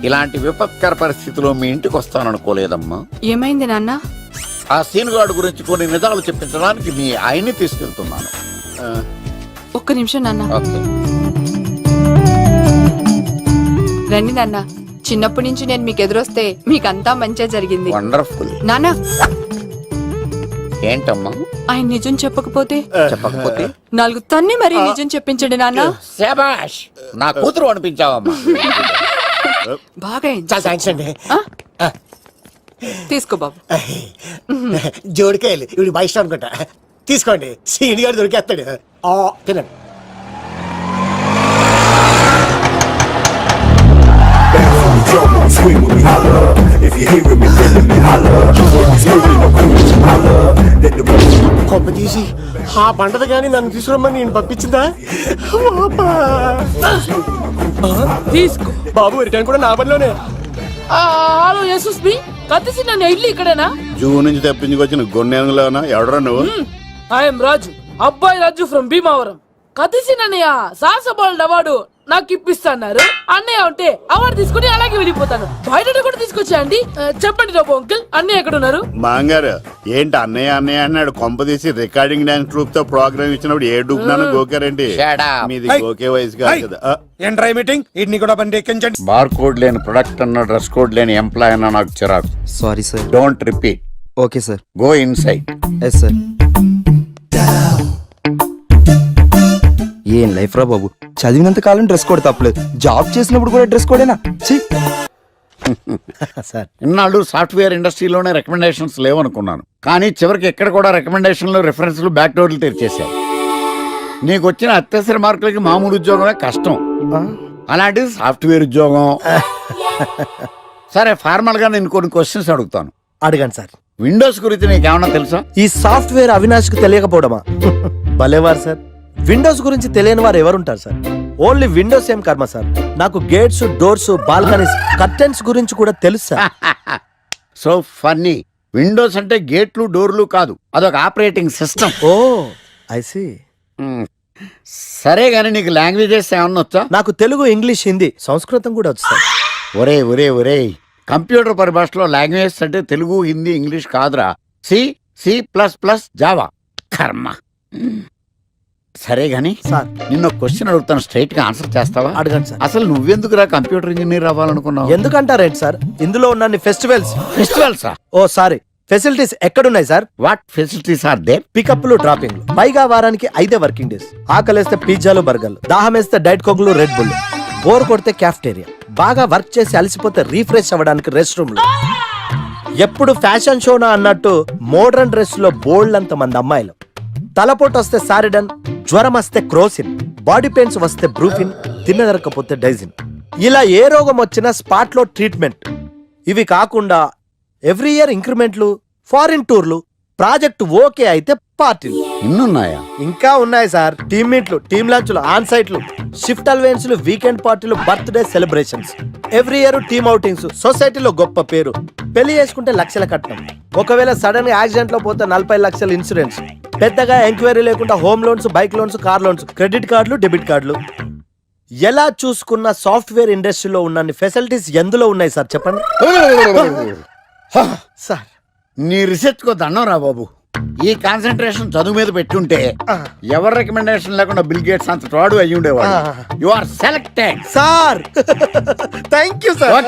ఇలాంటి విపత్కర పరిస్థితిలో మీ ఇంటికి వస్తాననుకోలేదమ్మా. ఏమైంది నాన్న? ఆ సీనుగాడు గురించి కొన్ని నిజాలు చెప్పించడానికి మీ ఆయన్ని తీసుకెళ్తున్నాను. ఒక్క నిమిషం నాన్న. రండి నాన్న. చిన్నప్పటి నుంచి నేను మీకు ఎదురొస్తే మీకంతా మంచిగా జరిగింది. వండర్ఫుల్. నాన్న, ఏంటమ్మా? ఆయన నిజం చెప్పకపోతే చెప్పకపోతే 4 తన్ని మరి నిజం చెప్పించండి నాన్న. శభాష్, నా కూతురు అనిపించావమ్మా. బాగా థ్యాంక్స్ అండి. తీసుకో బాబు. జోడికాయలు ఇవి బాగా ఇష్టం అనుకుంటా. తీసుకోండి, సీని గారు దొరికేస్తాడు. తినండి. కొబ్బ తీసి ఆ పంటది కానీ నన్ను తీసుకురమ్మని నేను పంపించిందా? తీసుకో బాబు, రిటర్న్ కూడా నా పనిలోనే. హలో యశస్వి, కత్తిసి నన్ను ఇల్లు ఇక్కడేనా? జూ నుంచి తెప్పించుకొచ్చిన గొన్నెలోనా? ఎవడరా నువ్వు? ఐఎమ్ రాజు, అబ్బాయి రాజు ఫ్రమ్ భీమావరం. కత్తిసి నన్నయ్య సాహసబాల్ అవార్డు నాకు ఇప్పిస్తాన్నారు. అన్నయ్య ఉంటే అవార్డు తీసుకుని అలాగే వెళ్ళిపోతాను. బయట కూడా తీసుకొచ్చా అండి. చెప్పండి రాబు అంకుల్, అన్నయ్య ఎక్కడ ఉన్నారు? మాంగారు ఏంటి అన్నయ్య అన్నయ్య అన్నాడు? కొంప తీసి రికార్డింగ్ డాన్స్ ట్రూప్ తో ప్రోగ్రామ్ ఇచ్చినప్పుడు ఏ డూబ్నాను గోకారండి. మీది గోకే వయసు కాదు కదా. ఏంట్రై మీటింగ్? ఇడ్ని కూడా బండి ఎక్కించండి. బార్ కోడ్ లేని ప్రొడక్ట్ అన్న, డ్రెస్ కోడ్ లేని ఎంప్లాయ్ అన్న నాకు చిరాకు. Sorry sir. Don't repeat. Okay sir. Go inside. Yes sir. ఏం లైఫ్ రా బాబు, చదివినంత కాలం డ్రెస్ కోడ్ తప్పలేదు, జాబ్ చేసినప్పుడు కూడా డ్రెస్ కోడేనా? సార్, ఇన్నాళ్ళు సాఫ్ట్వేర్ ఇండస్ట్రీలోనే రికమెండేషన్స్ లేవనుకున్నాను, కానీ చివరికి ఎక్కడ కూడా రికమెండేషన్లు, రిఫరెన్స్లు, బ్యాక్ డోర్లు తెరిచేశారు. నీకు వచ్చిన అత్యవసర మార్కులకి మామూలు ఉద్యోగమే కష్టం, అలాంటిది సాఫ్ట్వేర్ ఉద్యోగం. సరే, ఫార్మల్ గా నేను కొన్ని క్వశ్చన్స్ అడుగుతాను. అడగండి సార్. విండోస్ గురించి నీకేమన్నా తెలుసా? ఈ సాఫ్ట్వేర్ అవినాష్కి తెలియకపోవడమా? భలేవారు సార్. విండోస్ గురించి తెలియని వారు ఎవరుంటారు సార్? ఓన్లీ విండోస్ ఏం కర్మ సార్, నాకు గేట్స్, డోర్స్, బాల్కనీస్, కర్టెన్స్ గురించి కూడా తెలుసు సార్. So funny. విండోస్ అంటే గేట్లు, డోర్లు కాదు, అదొక operating system. Oh I see. సరే గానీ నీకు లాంగ్వేజెస్ ఏమన్నా వచ్చా? నాకు తెలుగు, ఇంగ్లీష్, హిందీ, సంస్కృతం కూడా వచ్చు సార్. ఒరే ఒరే ఒరే, కంప్యూటర్ పరిభాషలో లాంగ్వేజెస్ అంటే తెలుగు, హిందీ, ఇంగ్లీష్ కాదురా. C, C++, Java. కర్మ. సరే గాని సార్, నిన్న క్వశ్చన్ అడుగుతాను, స్ట్రైట్ గా ఆన్సర్ చేస్తావా? అడగండి సార్. అసలు నువ్వెందుకురా కంప్యూటర్ ఇంజనీర్ అవ్వాలనుకున్నావు? ఎందుకంటారేంటి సార్, ఇందులో ఉన్న ఫెస్టివల్స్. ఫెస్టివల్సా? ఓ సారీ, ఫెసిలిటీస్ ఎక్కడున్నాయి sir? What facilities are there? పికప్లు, డ్రాపింగ్లు, పైగా వారానికి 5 వర్కింగ్ డేస్. ఆకలేస్తే పిజ్జాలు, బర్గర్లు, దాహం వేస్తే డైట్ కోక్లు, రెడ్ బుల్, బోర్ కొడితే క్యాఫ్టేరియా, బాగా వర్క్ చేసి అలసిపోతే రీఫ్రెష్ అవ్వడానికి రెస్ట్ రూమ్లు. ఎప్పుడు ఫ్యాషన్ షోనా అన్నట్టు మోడర్న్ డ్రెస్ లో బోల్డ్ అంత మంది అమ్మాయిలు. తలపోటు వస్తే సారిడన్, జ్వరం వస్తే క్రోసిన్, బాడీ పెయిన్స్ వస్తే బ్రూఫిన్, తిన్నదరకపోతే డైజిన్. ఇలా ఏ రోగం వచ్చినా స్పాట్ లో ట్రీట్మెంట్. ఇవి కాకుండా ఎవ్రీ ఇయర్ ఇంక్రిమెంట్లు, ఫారిన్ టూర్లు, ప్రాజెక్ట్ ఓకే అయితే పార్టీలు. ఇన్నున్నాయా? ఇంకా ఉన్నాయి సార్. టీమ్ మీట్లు, టీమ్ లంచ్లు, ఆన్ సైట్లు, షిఫ్ట్ అలవెన్స్లు, వీకెండ్ పార్టీలు, birthday celebrations, every year team outings, సొసైటీలో గొప్ప పేరు, పెళ్లి చేసుకుంటే లక్షల కట్నం, ఒకవేళ సడన్ గా యాక్సిడెంట్ లో పోతే 40 లక్షల ఇన్సూరెన్స్, పెద్దగా ఎంక్వైరీ లేకుండా home loans, bike loans, car loans, credit కార్డులు, డెబిట్ కార్డులు. ఎలా చూసుకున్న సాఫ్ట్వేర్ ఇండస్ట్రీలో ఉన్న ఫెసిలిటీస్ ఎందులో ఉన్నాయి సార్ చెప్పండి. సార్ నీ రీసెర్చ్ కో దండం రా బాబు. ఈ కాన్సన్ట్రేషన్ చదువు మీద పెట్టుంటే ఎవరి రికమెండేషన్ లేకుండా బిల్ గేట్స్ అంత వాడు అయ్యి ఉండేవాడు. You are selected sir. Thank you sir.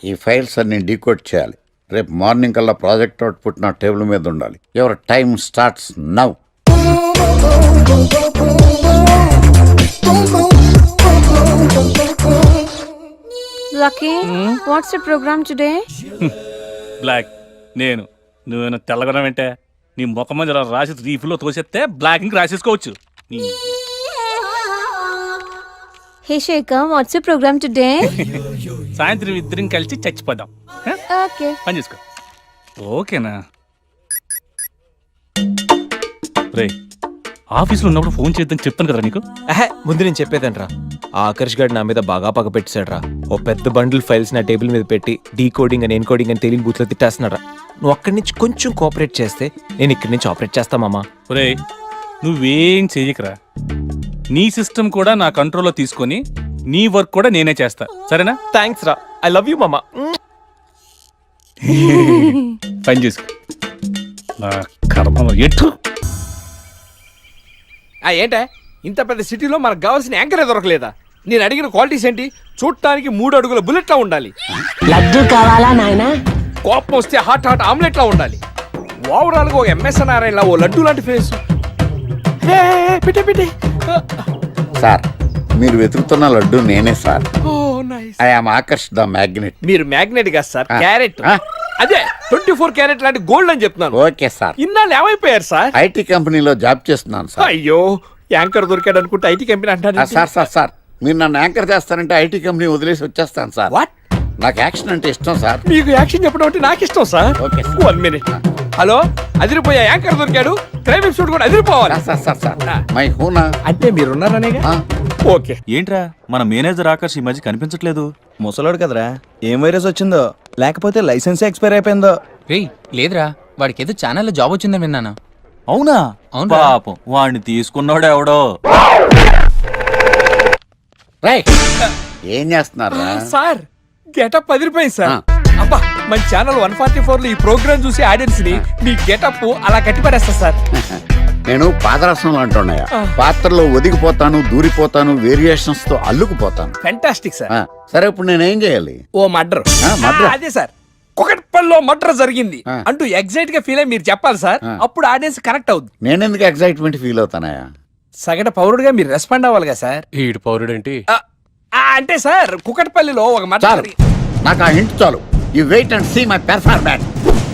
ఈ ఫైల్స్ అన్ని డీకోడ్ చేయాలి. రేపు మార్నింగ్ కల్లా ప్రాజెక్ట్ అవుట్పుట్ నా టేబుల్ మీద ఉండాలి. Your time starts now. Lucky, what's the program today? బ్లాక్. నువ్వేనా తెల్లగొన వెంటే నీ ముఖం మీద ఇలా రాసి రీఫ్లో తోసేస్తే బ్లాక్ ఇంక రాసేసుకోవచ్చు. Hey Shekhar, what's the program today? సాయంత్రం ఇద్దరం కలిసి చచ్చిపోదాం. Okay. పని చేసుకో. ఓకేనా? రే ఆఫీస్లో ఉన్నప్పుడు ఫోన్ చేద్దాం చెప్తాను కదా నీకు. ముందు నేను చెప్పేదంట్రా. ఆ ఆకర్ష్ గారు నా మీద బాగా పగ పెట్టాడురా. ఓ పెద్ద బండిల్ ఫైల్స్ నా టేబుల్ మీద పెట్టి డీకోడింగ్ అని ఎన్కోడింగ్ అని తెలియని బూత్లో తిట్టేస్తున్నారా. నువ్వు అక్కడి నుంచి కొంచెం కోఆపరేట్ చేస్తే నేను ఇక్కడి నుంచి ఆపరేట్ చేస్తామమ్మా. రే నువ్వేం చెయ్యకరా. నీ సిస్టమ్ కూడా నా కంట్రోల్లో తీసుకొని నీ వర్క్ కూడా నేనే చేస్తా. సరేనా? థ్యాంక్స్ రా. ఐ లవ్ యూ మామా. పని చేసుకో. నా కర్మ ఎటు. ఏంటే ఇంత పెద్ద సిటీలో మనకు కావాల్సిన యాంకరే దొరకలేదా? నేను అడిగిన క్వాలిటీస్ ఏంటి? చూడటానికి 3 అడుగుల బుల్లెట్లా ఉండాలి. లడ్డు కావాలా నాయనా? కోపం వస్తే హాట్ ఆమ్లెట్లా ఉండాలి. ఓవరాల్ గా ఒక ఎంఎస్ నారాయణ ఓ లడ్డు లాంటి ఫేస్. పెట్టే సార్ మీరు వెతుకుతున్న లడ్డు నేనే sir. I am Akarsh the magnet. మీరు మ్యాగ్నెట్ కాదు సార్, క్యారెట్. అదే 24 క్యారెట్ లాంటి గోల్డ్ అని చెప్తున్నాను. Okay sir. ఇన్నాళ్ళు ఏమైపోయారు సార్? ఐటీ కంపెనీలో జాబ్ చేస్తున్నాను సార్. అయ్యో యాంకర్ దొరికాడు అనుకుంటే ఐటీ కంపెనీ అంటారు. సార్ మీరు నన్ను యాంకర్ చేస్తారంటే ఐటీ కంపెనీ వదిలేసి వచ్చేస్తాను సార్. వాట్? నాకు యాక్షన్ అంటే ఇష్టం సార్. మీకు యాక్షన్ చెప్పడం అంటే నాకు ఇష్టం సార్. Okay 1 minute. హలో, అదిరిపోయా యాంకర్ దొరికాడు. క్రైమ్ ఎపిసోడ్ కూడా అదిరిపోవాలి. మై హూనా అంటే మీరున్నారనేగా. ఓకే. ఏంట్రా మన మేనేజర్ ఆకర్ష్ ఈ మధ్య కనిపించట్లేదు? ముసలోడు కదరా, ఏం వైరస్ వచ్చిందో లేకపోతే లైసెన్స్ ఎక్స్పైర్ అయిపోయిందో. లేదురా, వాడికి ఏదో ఛానల్లో జాబ్ వచ్చిందని విన్నాను. అవునా? పాపం వాడిని తీసుకున్నాడు ఎవడో. ఏం చేస్తున్నారు సార్? గెటప్ అదిరిపోయింది సార్. అబ్బా మన ఛానల్ 144 లో ఈ ప్రోగ్రామ్ చూసి ఆడియన్స్ ని మీ గెటప్ అలా కట్టి పడేస్తా సార్. నేను పాదరసంలో అంటున్నాయా, పాత్రలో ఒదిగిపోతాను, దూరిపోతాను, వేరియేషన్స్ తో అల్లుకుపోతాను. Fantastic sir. సరే ఇప్పుడు నేనేం చేయాలి? ఓ మర్డర్. అదే సార్, కుకట్పల్లిలో మర్డర్ జరిగింది అంటూ ఎగ్జైట్ గా ఫీల్ అయ్యి మీరు చెప్పాలి సార్. అప్పుడు ఆడియన్స్ కనెక్ట్ అవుద్ది. నేనెందుకు ఎగ్జైట్మెంట్ ఫీల్ అవుతానయా? సగటు పౌరుడుగా మీరు రెస్పాండ్ అవ్వాలి కదా సార్. ఈడు పౌరుడు ఏంటి అంటే సార్ కుకట్పల్లిలో ఒక మర్డర్. నాకు ఆ హింట్ చాలు. You wait and see my performance.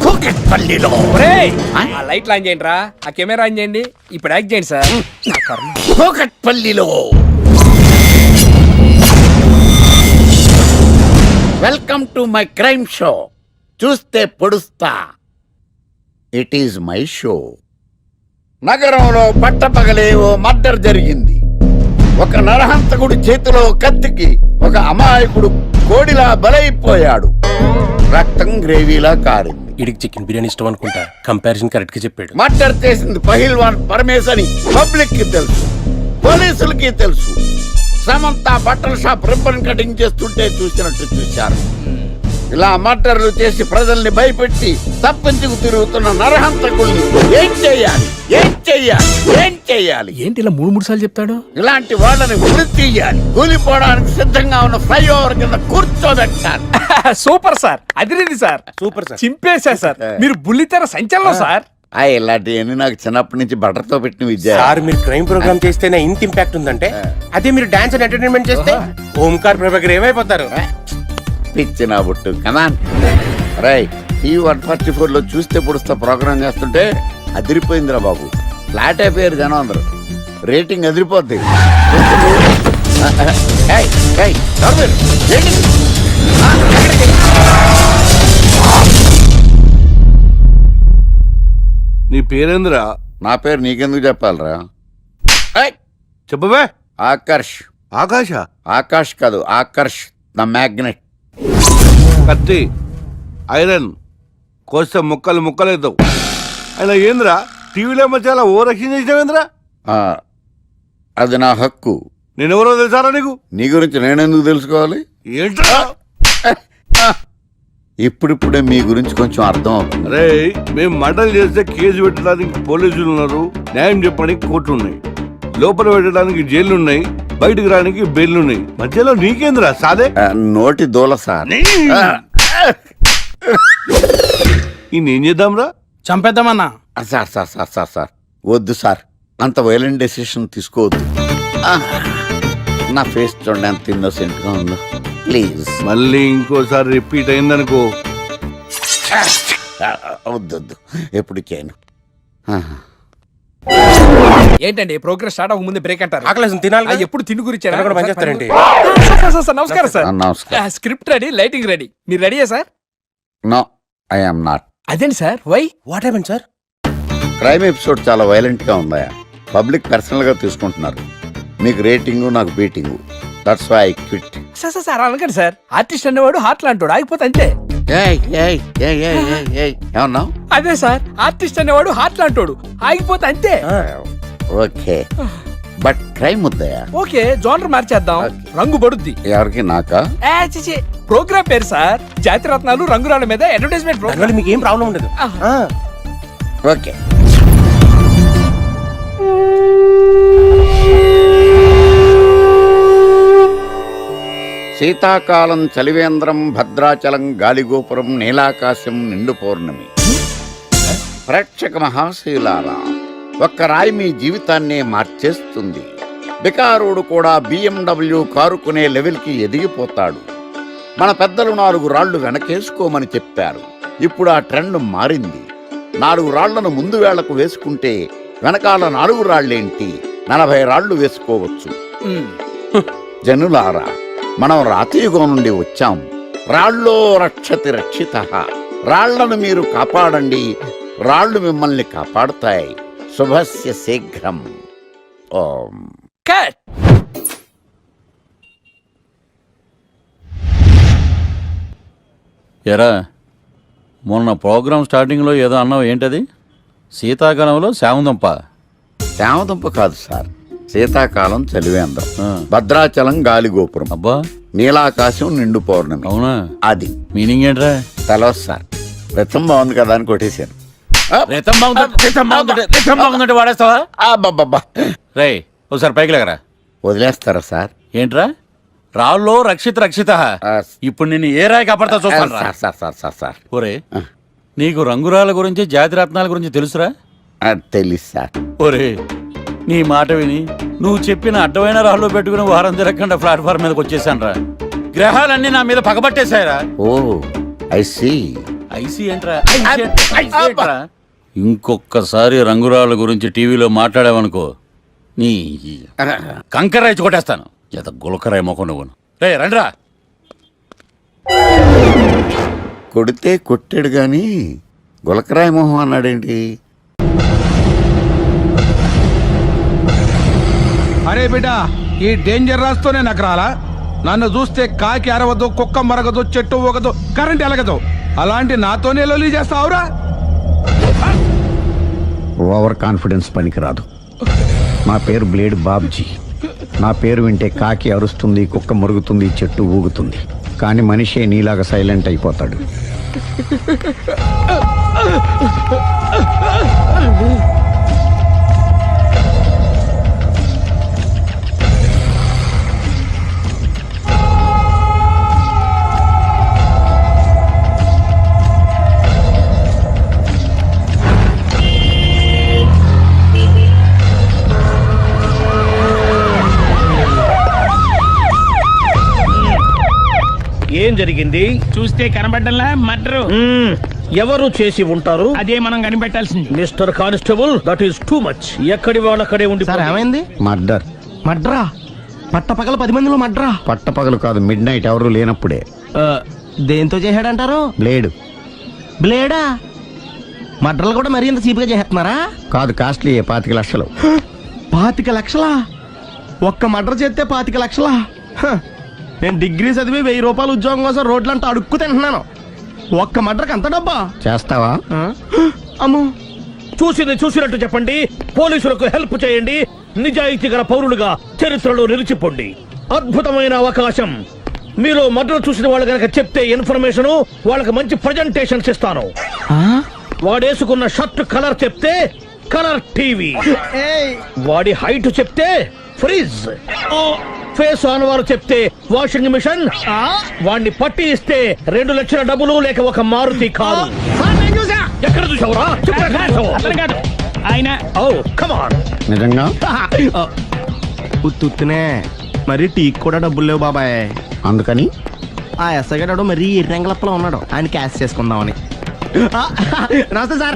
కుకట్పల్లిలో ఆ లైట్ ఆన్ చేయండి రా, ఆ కెమెరా ఆన్ చేయండి. ఇప్పుడు యాక్ట్ చేయండి సార్. కుకట్పల్లిలో. Welcome to my crime show. చూస్తే పొడుస్తా. It is my show. నగరంలో పట్టపగలే ఓ మర్డర్ జరిగింది. ఒక నరహంతకుడు చేతిలో కత్తికి ఒక అమాయకుడు కోడిలా బలైపోయాడు. రక్తం గ్రేవీలా కారింది. ఇడికి చికెన్ బిర్యానీ ఇష్టం అనుకుంటా. కంపారిజన్ కరెక్ట్ గా చెప్పాడు. మర్డర్ చేసింది పహిల్వాన్ పరమేశ్ అని పబ్లిక్ కి తెలుసు, పోలీసులకి తెలుసు. సమంత బట్టల షాప్ రిబ్బన్ కటింగ్ చేస్తుంటే చూసినట్టు చూశారు. ఇలా మర్డర్లు చేసి ప్రజల్ని భయపెట్టి తప్పించుకు తిరుగుతున్న నరహంతకుల్ని ఏం చెయ్యాలి? ఏంటి ఇలా 3 సార్లు చెప్తాడు? ఇలాంటి వాళ్ళని ఉరి తీయాలి. కూలిపోవడానికి సిద్ధంగా ఉన్న ఫ్లైఓవర్ కింద కూర్చోబెట్టాలి. సూపర్ సార్, అదిరింది సార్. సూపర్ సార్, చింపేశా సార్. మీరు బుల్లితెర సంచలనం సార్. ఇలాంటివన్నీ నాకు చిన్నప్పటి నుంచి బట్టర్తో పెట్టిన విద్య. సార్ మీరు క్రైమ్ ప్రోగ్రామ్ చేస్తేనే ఇంత ఇంపాక్ట్ ఉందంటే, అదే మీరు డాన్స్ అండ్ ఎంటర్టైన్మెంట్ చేస్తే ఓంకార్ ప్రభాకర్ ఏమైపోతారు? పిచ్చి నా బుట్టు కమాన్. రైట్, ఈ 144 లో చూస్తే పొడుస్తా ప్రోగ్రామ్ చేస్తుంటే అదిరిపోయిందిరా బాబు. ఫ్లాట్ అయిపోయారు జనం అందరూ. రేటింగ్ అదిరిపోద్ది. నీ పేరేంద్రా? నా పేరు నీకెందుకు చెప్పాలరా? చెప్పవే. ఆకర్ష్. ఆకాశ? ఆకాష్ కాదు, ఆకర్ష్ ద మ్యాగ్నెట్. కత్తి, ఐరన్ కోస్తే ముక్కలు ముక్కలేద్దావు. అయినా ఏంద్రా టీవీలో చాలా ఓ రక్షణ చేసినావేంద్రా? అది నా హక్కు. నేనెవరో తెలుసారా నీకు? నీ గురించి నేనెందుకు తెలుసుకోవాలి? ఏంట్రా? ఇప్పుడిప్పుడే మీ గురించి కొంచెం అర్థం అవుతుంది. అరే, మేము మర్డర్ చేస్తే కేసు పెట్టడానికి పోలీసులు ఉన్నారు, న్యాయం చెప్పడానికి కోర్టు ఉన్నాయి, లోపల పెట్టడానికి జైలు ఉన్నాయి, బయటకు రావడానికి బెయిల్ ఉన్నాయి. మధ్యలో నీకేంద్రా సాదే? నోటి దూల సార్. ఏం చేద్దాంరా? చంపేద్దామన్నా. Sir sir sir sir sir వద్దు సార్, అంత వైలెంట్ డెసిషన్ తీసుకోవద్దు. నా ఫేస్ చూడండి ఎంత ఇన్నోసెంట్ గా ఉందో. ప్లీజ్ మళ్ళీ ఇంకోసారి రిపీట్ అయిందనుకో. వద్దొద్దు, ఎప్పుడు చేయను. ఏంటండి ప్రోగ్రెస్ స్టార్ట్ అవ్వక ముందే బ్రేక్ అంటారు? ఆకలేసం తినాలి. ఎప్పుడు తిని గురించి పనిచేస్తారండి. నమస్కారం సార్. నమస్కారం. స్క్రిప్ట్ రెడీ, లైటింగ్ రెడీ, మీరు రెడీయా sir? No, I am not. అదేంటి sir, why? What happened sir? Crime episode చాలా వైలెంట్ గా ఉందా? పబ్లిక్ పర్సనల్ గా తీసుకుంటున్నారు. మీకు రేటింగ్, నాకు beating. That's why I quit. Sir sir sir అనకండి సార్. ఆర్టిస్ట్ అనేవాడు హార్ట్ లాంటోడు, ఆగిపోతే అంతే. ఏమన్నా? అదే సార్, ఆర్టిస్ట్ అనేవాడు హార్ట్ లాంటోడు, ఆగిపోతే అంతే. ఓకే, బట్ క్రైమ్ వద్దయా? ఓకే, జోనర్ మార్చేద్దాం, రంగు పడుద్ది. ఎవరికి? నాకా? ప్రోగ్రామ్ పేరు సార్ జాతిరత్నాలు రంగురాళ్ళ మీద అడ్వర్టైజ్మెంట్ ప్రోగ్రామ్. మీకు ఏం ప్రాబ్లం ఉండదు. ఓకే. శీతాకాలం చలివేంద్రం, భద్రాచలం గాలిగోపురం, నీలాకాశం, నిండు పౌర్ణమి. ప్రేక్షక మహాశీలారా, ఒక్క రాయి మీ జీవితాన్నే మార్చేస్తుంది. బికారుడు కూడా BMW కారు కొనే లెవెల్కి ఎదిగిపోతాడు. మన పెద్దలు 4 రాళ్లు వెనకేసుకోమని చెప్పారు. ఇప్పుడు ఆ ట్రెండ్ మారింది. 4 రాళ్లను ముందు వేళ్లకు వేసుకుంటే వెనకాల 4 రాళ్లేంటి 40 రాళ్లు వేసుకోవచ్చు. జనులారా, మనం రాతియుగం నుండి వచ్చాం. రాళ్ళో రక్షతి రక్షిత. రాళ్లను మీరు కాపాడండి, రాళ్లు మిమ్మల్ని కాపాడుతాయి. శుభస్య శీఘ్రం. ఓం. ఎరా, మొన్న ప్రోగ్రామ్ స్టార్టింగ్లో ఏదో అన్నావు, ఏంటది? శీతాకాలంలో శామదుంప. శామదుంప కాదు సార్, శీతాకాలం చలివేంద్రం, భద్రాచలం గాలిగోపురం, అబ్బా, నీలాకాశం, నిండు పౌర్ణమి. అవునా? అది మీనింగ్ ఏంట్రా? తెలవదు సార్. రతం బాగుంది కదా అని కొట్టేశాను. వాడేస్తావా? రే, ఒకసారి పైకి లేకరా. వదిలేస్తారా సార్? ఏంట్రా? రాళ్ళో రక్షిత రక్షిత. ఇప్పుడు నేను ఏ రాయి కాపాడతా చూస్తాను. సార్ ఒరే, నీకు రంగురాల గురించి, జాతి రత్నాల గురించి తెలుసురా? తెలుసు సార్. ఒరే, నీ మాట విని నువ్వు చెప్పిన అడ్డమైన రాళ్ళు పెట్టుకుని వారం తిరగకుండా ప్లాట్ఫామ్ మీదకి వచ్చేసాను రా. గ్రహాలన్నీ నా మీద పగబట్టేశాయరా. ఓ, ఐసీ. ఐసీ ఏంట్రా? ఇంకొకసారి రంగురాళ్ళ గురించి టీవీలో మాట్లాడావనుకో, నీ కంకర్రాయి కొట్టేస్తాను. ఎంత గులకరాయి మొక్క నువ్వు. రే రండిరా. కొడితే కొట్టాడు గాని గులకరాయి మొహం అన్నాడేంటి? అరే బిడ్డ, ఈ డేంజర్ రాస్తూనే నాకు రాలా? నన్ను చూస్తే కాకి అరవదు, కుక్క మరగదు, చెట్టు ఊగదు, కరెంట్ ఎలగదు. అలాంటి నాతోనే లొల్లి చేస్తావురా? ఓవర్ కాన్ఫిడెన్స్ పనికిరాదు. నా పేరు బ్లేడ్ బాబ్జీ. నా పేరు వింటే కాకి అరుస్తుంది, కుక్క మురుగుతుంది, చెట్టు ఊగుతుంది, కానీ మనిషే నీలాగా సైలెంట్ అయిపోతాడు. ఏం జరిగింది? చూస్తే కనబడ్డంలా మర్డరు. ఎవరు చేసి ఉంటారు? అదే మనం కనిపెట్టాల్సింది. Mister constable, that is too much. ఎక్కడి వాళ్ళక్కడే ఉండి. ఏమైంది? మర్డర్. మడ్రా? పట్టపగల 10 మందిలో మడ్రా? పట్టపగలు కాదు, మిడ్ నైట్ ఎవరు లేనప్పుడే. దేంతో చేశాడంటారు? బ్లేడ్. బ్లేడా? మడ్రలు కూడా మరీ ఇంత చీప్గా చేస్తున్నారా? కాదు, కాస్ట్లీ 25 లక్షలు. 25 లక్షలా? ఒక్క మడ్ర చేస్తే 25 లక్షలా? నేను డిగ్రీ చదివి 1000 రూపాయలు ఉద్యోగం కోసం రోడ్లంతా అడుక్కు తింటున్నాను. ఒక్క మడ్రకు అంత డబ్బా? చేస్తావా? అమ్మో. చూసింది చూసినట్టు చెప్పండి, పోలీసులకు హెల్ప్ చేయండి, నిజాయితీ గల పౌరులుగా చరిత్రలో నిలిచిపోండి. అద్భుతమైన అవకాశం. మీరు మర్డర్ చూసిన వాళ్ళు కనుక చెప్తే ఇన్ఫర్మేషన్, వాళ్ళకి మంచి ప్రజెంటేషన్స్ ఇస్తాను. వాడేసుకున్న షర్ట్ కలర్ చెప్తే కలర్ టీవీ, వాడి హైట్ చెప్తే ఫ్రిజ్, ఫేస్ ఆన్ వారు చెప్తే వాషింగ్ మిషన్, వాడిని పట్టి ఇస్తే 2 లక్షల డబ్బులు లేక ఒక మారుతి కారు. ఎక్కడ చూసావురా? ఆయన నిజంగా ఉత్తునే మరి టీకి కూడా డబ్బులు లేవు బాబాయ్. అందుకని ఆ ఎస్ఐ గారు మరీ ఎర్రంగలప్పలో ఉన్నాడు, ఆయన క్యాష్ చేసుకుందామని. నమస్తే సార్.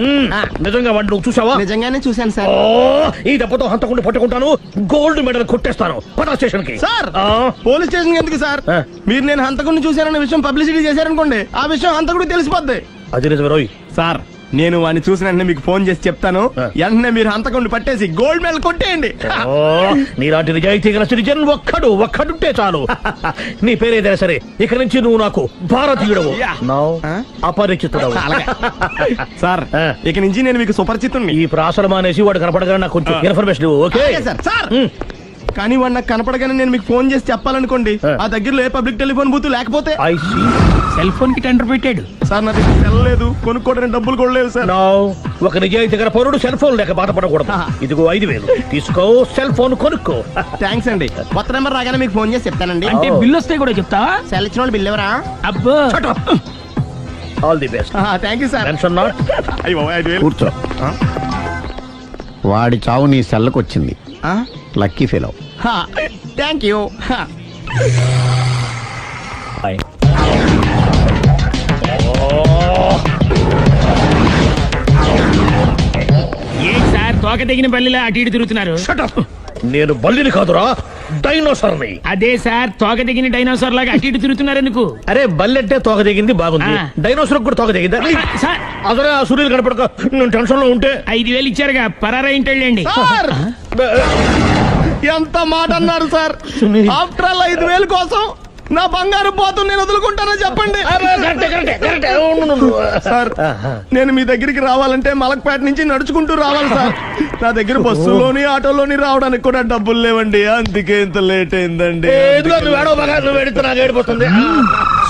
నిజంగా వాడిని నువ్వు చూసావా? నిజంగానే చూశాను సార్. ఈ దెబ్బతో హంతకుండా పట్టుకుంటాను, గోల్డ్ మెడల్ కొట్టేస్తాను. పద స్టేషన్ కి. సార్ పోలీస్ స్టేషన్ ఎందుకు సార్? మీరు నేను హంతకుడిని చూశానన్న విషయం పబ్లిసిటీ చేశారనుకోండి, ఆ విషయం హంతకుడికి తెలిసిపోద్ది. అది నిజమే రోయ్. సార్ నేను వాడిని చూసిన వెంటనే మీకు ఫోన్ చేసి చెప్తాను, వెంటనే మీరు హంతకుడిని పట్టేసి గోల్డ్ మెడల్ కొట్టేయండి. నీలాంటి నిజాయితీ గల సిటిజన్ ఒక్కడుంటే చాలు. నీ పేరేదైనా సరే, ఇక నుంచి నువ్వు నాకు భారతీయుడవు, అపరిచితుడవు. సార్ ఇక నుంచి నేను మీకు సుపరిచితుడిని. ఈ ప్రాసలం అనేసి వాడు కనపడగానే నాకు కొంచెం ఇన్ఫర్మేషన్ ఇవ్వు. Okay sir. సార్ కానీ వాడు నాకు కనపడగానే నేను మీకు ఫోన్ చేసి చెప్పాలనుకోండి, ఆ దగ్గరలో ఏ పబ్లిక్ టెలిఫోన్ బూత్ లేకపోతే. సెల్ ఫోన్ కి టెండర్ పెట్టాడు సార్. నా దగ్గర సెల్ లేదు, కొనుక్కోవడానికి డబ్బులు కూడా లేవు సార్. ఒక నిజాయితీ గల పౌరుడు సెల్ ఫోన్ లేక బాధపడకూడదు. ఇదిగో 5000 తీసుకో, సెల్ ఫోన్ కొనుక్కో. థ్యాంక్స్ అండి. కొత్త నెంబర్ రాగానే మీకు ఫోన్ చేసి చెప్తానండి. అంటే బిల్ వస్తే కూడా చెప్తా? సెల్ ఇచ్చిన వాళ్ళు బిల్ ఎవరా? అబ్బో. All the best. Thank you sir. Tension not. కూర్చో. వాడి చావు నీ సెల్లకు వచ్చింది. Lucky fellow. Thank you. ఏంటి సార్ తోక తెగిన బల్లిలా అటు ఇటు తిరుగుతున్నారు? నేను బల్లిని కాదురా, డైనోసార్ని. అదే సార్, తోక తెగిన డైనోసార్ లాగా అటు ఇటు తిరుగుతున్నారు ఎందుకు? అరే బల్లెట్టే తోక తెగింది బాగుంది, డైనోసార్ కూడా తోక తెగిందా? అసలే ఆ సూర్యులు కనపడక నేను టెన్షన్ లో ఉంటే 5000 ఇచ్చారుగా, పరారా ఇంటండి. ఎంత మాట అన్నారు సార్? ఆఫ్టర్ ఆల్ 5000 కోసం నా బంగారు పోతు నేను వదులుకుంటానో చెప్పండి. సార్ నేను మీ దగ్గరికి రావాలంటే మలక్పేట నుంచి నడుచుకుంటూ రావాలి సార్. నా దగ్గర బస్సులోని ఆటోలోని రావడానికి కూడా డబ్బులు లేవండి, అందుకే ఇంత లేట్ అయిందండి.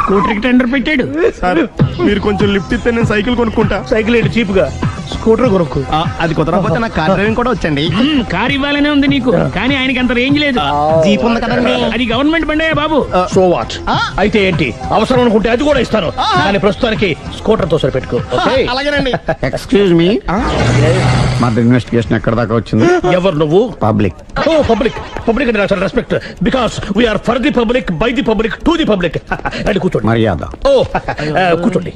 స్కూటర్ కి టెండర్ పెట్టాడు సార్. మీరు కొంచెం లిఫ్ట్ ఇస్తే నేను సైకిల్ కొనుక్కుంటా. సైకిల్ ఏంటి చీప్ గా, స్కూటర్ కొనుక్కు. అది కుదరకపోతే నాకు కార్ డ్రైవింగ్ కూడా వచ్చండి. కార్ ఇవ్వాలనే ఉంది నీకు, కానీ ఆయనకి అంత రేంజ్ లేదు. జీప్ ఉంది కదండి. అది గవర్నమెంట్ బండే బాబు. So what? అయితే ఏంటి, అవసరం అనుకుంటే అది కూడా ఇస్తాను, కానీ ప్రస్తుతానికి స్కూటర్ తో సరిపెట్టుకో. అలాగేనండి. ఎక్స్క్యూజ్ మీ, మా ఇన్వెస్టిగేషన్ ఎక్కడ దాకా వచ్చింది? ఎవరు నువ్వు? పబ్లిక్. పబ్లిక్ అంటే చాలా respect, because we are for the public, by the public, to the public. అంటే కూర్చోండి. మర్యాద. కూర్చోండి.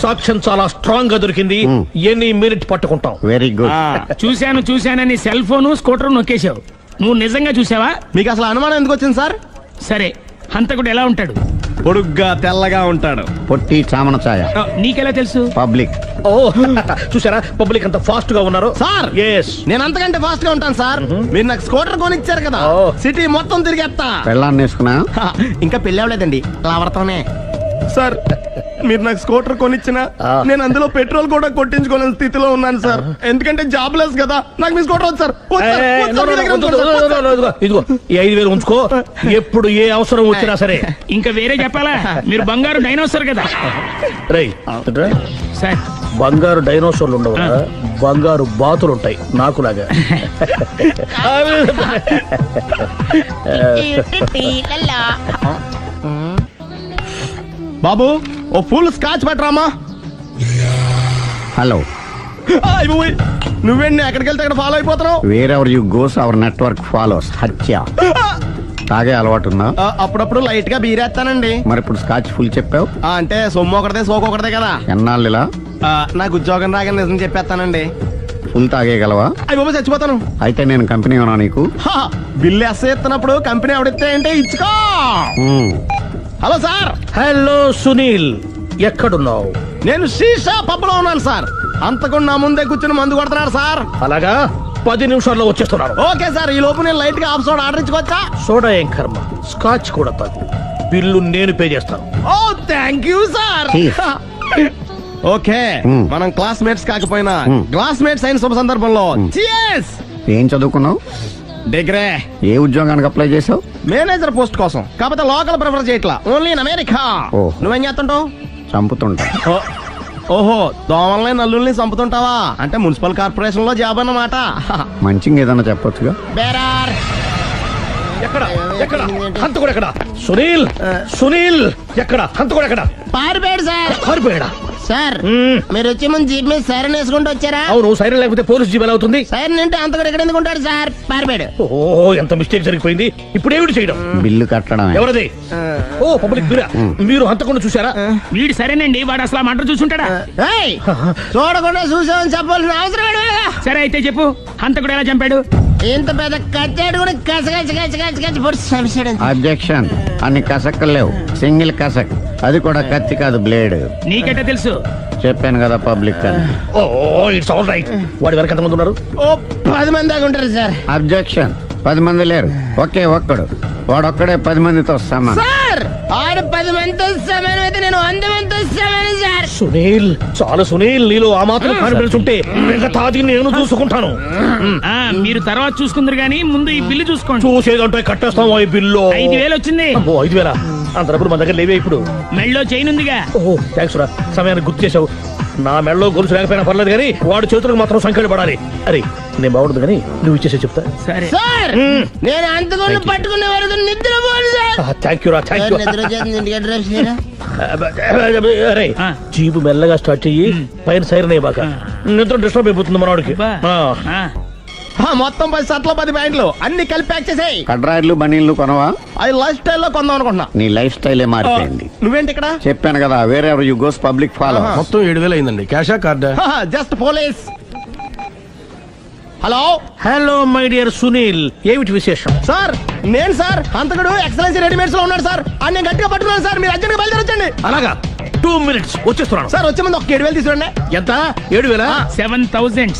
సాక్ష్యం చాలా స్ట్రాంగ్ గా దొరికింది, ఎన్ని మినిట్ పట్టుకుంటాం. Very good. చూశానని సెల్ ఫోన్ స్కూటర్ నొక్కేశావు, నువ్వు నిజంగా చూసావా? మీకు అసలు అనుమానం ఎందుకు వచ్చింది సార్? సరే, హంతకుడు ఎలా ఉంటాడు? పొడుగ్గా తెల్లగా ఉంటాడు. పొట్టి చామన ఛాయ. నీకెలా తెలుసు? పబ్లిక్. చూసారా పబ్లిక్ అంత ఫాస్ట్ గా ఉన్నారు. సార్ నేను అంతకంటే ఫాస్ట్ గా ఉంటాను సార్. మీరు నాకు స్కూటర్ కొనిచ్చారు కదా, సిటీ మొత్తం తిరిగేస్తా. పెళ్ళాన్ని వేసుకున్నా? ఇంకా పెళ్ళి అవ్వలేదండి, లావర్తోనే. సార్ మీరు నాకు స్కూటర్ కొనిచ్చిన నేను అందులో పెట్రోల్ కూడా కొట్టించుకోలేని స్థితిలో ఉన్నాను సార్. ఎందుకంటే జాబ్ లెస్ కదా, నాకు మీ స్కూటర్ వద్దు సార్. ఇదిగో ఈ 5000 ఉంచుకో, ఎప్పుడు ఏ అవసరం వచ్చినా సరే. ఇంకా వేరే చెప్పాలా? మీరు బంగారు డైనోసార్ కదా. రై సార్, బంగారు డైనోసార్లు ఉండవు, బంగారు బాతులు ఉంటాయి నాకులాగా. బాబు ఓ ఫుల్ స్కాచ్ పెట్టరామా. హలో. నువ్వేండి ఎక్కడికి వెళ్తే అక్కడ ఫాలో అయిపోతున్నావు? Wherever you goes our network follows. హత్య. తాగే అలవాటు ఉందా? అప్పుడప్పుడు లైట్ గా బీరేస్తానండి. మరి ఇప్పుడు స్కాచ్ ఫుల్ చెప్పావు అంటే సొమ్ము ఒకటిదే సోకు ఒకటిదే కదా. ఎన్నాళ్ళు ఇలా? నాకు ఉద్యోగం రాగానే నిజం చెప్పేస్తానండి. ఫుల్ తాగేయగలవా? అయ్యి బాబు చచ్చిపోతాను. అయితే నేను కంపెనీ ఉన్నా నీకు? బిల్లు ఎస్ ఎత్తినప్పుడు కంపెనీ ఎవడితే అంటే ఇచ్చుకో. Hello sir. హలో సునీల్, ఎక్కడున్నావు? నేను సీసా పబ్బులో ఉన్నాను సార్. అంతకుండా నా ముందే కూర్చుని మందు కొడుతున్నాడు సార్. అలాగా 10 నిమిషాల్లో వచ్చేస్తున్నాను. ఓకే సార్, ఈ లోపు నేను లైట్ గా హాఫ్ సోడా ఆర్డర్ ఇచ్చుకోవచ్చా? సోడా ఏం కర్మ, స్కాచ్ కూడా తాగు. బిల్లు నేను పే చేస్తాను. ఓ థ్యాంక్ యూ సార్. ఓకే, మనం క్లాస్మేట్స్ కాకపోయినా క్లాస్మేట్స్ అయిన శుభ సందర్భంలో cheers. ఏం చదువుకున్నావు? డిగ్రీ. ఏ ఉద్యోగానికి అప్లై చేసావు? మేనేజర్ పోస్ట్ కోసం. కాకపోతే లోకల్ ప్రిఫర్ చేయట్లా, ఓన్లీ ఇన్ అమెరికా. నువ్వేం చేస్తుంటావు? చంపుతుంటా. ఓహో, దోమల్ని నల్లుల్ని చంపుతుంటావా? అంటే మున్సిపల్ కార్పొరేషన్ లో జాబ్ అన్నమాట. మంచిగా ఏదన్నా చెప్పొచ్చుగా. బేరార్. ఎక్కడ ఎక్కడ హంతకుడు ఎక్కడ? సునీల్, సునీల్ ఎక్కడ? హంతకుడు ఎక్కడ? పారిపోయాడు సార్. పారిపోయాడా? సార్ మీరు వచ్చే ముందు జీప్ మీద సైరన్ వేసుకుంటూ వచ్చారా? అవును, సైరన్ లేకపోతే పోలీస్ జీప్ ఎలా అవుతుంది? సైరన్ అంటే అంతకుడు ఎక్కడ ఎందుకు ఉంటాడు సార్? పారిపోయాడు. ఓ ఎంత మిస్టేక్ జరిగిపోయింది. ఇప్పుడు ఏమిటి చేయడం? బిల్లు కట్టడం. ఎవరది? ఓ పబ్లిక్ మీరా? మీరు హంతకుండా చూసారా? వీడు సరేనండి, వాడు అసలు ఆ మంట చూసుంటాడా? చూడకుండా చూసామని చెప్పాల్సిన అవసరం లేదు. సరే అయితే చెప్పు, హంతకుడు ఎలా చంపాడు? ఇంత పెద్ద కచ్చాడు కూడా కస పొడి. అబ్జెక్షన్. అన్ని కసక్కలు లేవు, సింగిల్ కసక్. అది కూడా కత్తి కాదు, బ్లేడ్. నీకెట్టా తెలుసు? చెప్పాను కదా పబ్లిక్ అని. Oh it's all right. వాడి వరకు ఎంతమంది ఉన్నారు? ఓ 10 మంది దాకా ఉంటారు సార్. అబ్జెక్షన్. 10 మంది లేరు, ఒకే ఒక్కడు. వాడొక్కడే 10 మందితో సమానం. సార్ ఆడు 10 మందితో సమానం అయితే నేను 100 మందితో సమానం సార్. సునీల్, చాలా సునీల్, నీలో ఆ మాత్రం కాన్ఫిడెన్స్ ఉంటే మిగతాది నేను చూసుకుంటాను. మీరు తర్వాత చూసుకుందరు గానీ ముందు ఈ బిల్లు చూసుకోండి. చూసేదంటే కట్టేస్తాం ఈ బిల్లు. 5,000 వచ్చింది. 5,000? అంత డబ్బులు మన దగ్గర లేవే ఇప్పుడు. మెళ్ళో చైన్ ఉందిగా. ఓహో థ్యాంక్స్ రా, సమయానికి గుర్తు చేసావు. నా మెడలో గొలుసు లేకపోయినా పర్లేదు కానీ వాడి చేతులకు మాత్రం సంఖ్యలు పడాలి. అరే నేను బాగుండదు కానీ నువ్వు ఇచ్చేసే చెప్తా. సరే సార్ నేను అంతకుండా పట్టుకునే వరకు నిద్రపోను సార్. థ్యాంక్ యూ రా, థ్యాంక్ యూ. నిద్ర వచ్చేస్తుంది, ఇంటికి డ్రైవ్ చేయరా? అరే జీబు మెల్లగా స్టార్ట్ చెయ్యి, పైన సైరన్ అయ్యాక నిద్ర డిస్టర్బ్ అయిపోతుంది మనవాడికి. మొత్తం 10 షర్ట్లు 10 ప్యాంట్లు అన్ని కలిపి ప్యాక్ చేసేయి. కడ్రాయిలు బనీళ్లు కొనవా? అది లైఫ్ స్టైల్లో కొందాం అనుకుంటున్నా. నీ లైఫ్ స్టైలే మారిపోయింది. నువ్వేంటి ఇక్కడ? చెప్పాను కదా, వేరే ఎవరు యు గోస్ పబ్లిక్ ఫాలో. మొత్తం 7,000 అయిందండి. క్యాషా కార్డా? Just police. Hello hello my dear Sunil, ఏమిటి విశేషం? సార్ నేను సార్ హంతకుడు ఎక్సలెన్సీ రెడీమేడ్స్ లో ఉన్నాడు సార్. అని నేను గట్టిగా పట్టుకున్నాను సార్. మీరు అర్జెంట్గా బయలుదేరొచ్చండి. అలాగా 2 minutes వచ్చేస్తున్నాను సార్. వచ్చే ముందు ఒక 7,000 తీసుకురండి. ఎంత? 7,000? 7,000.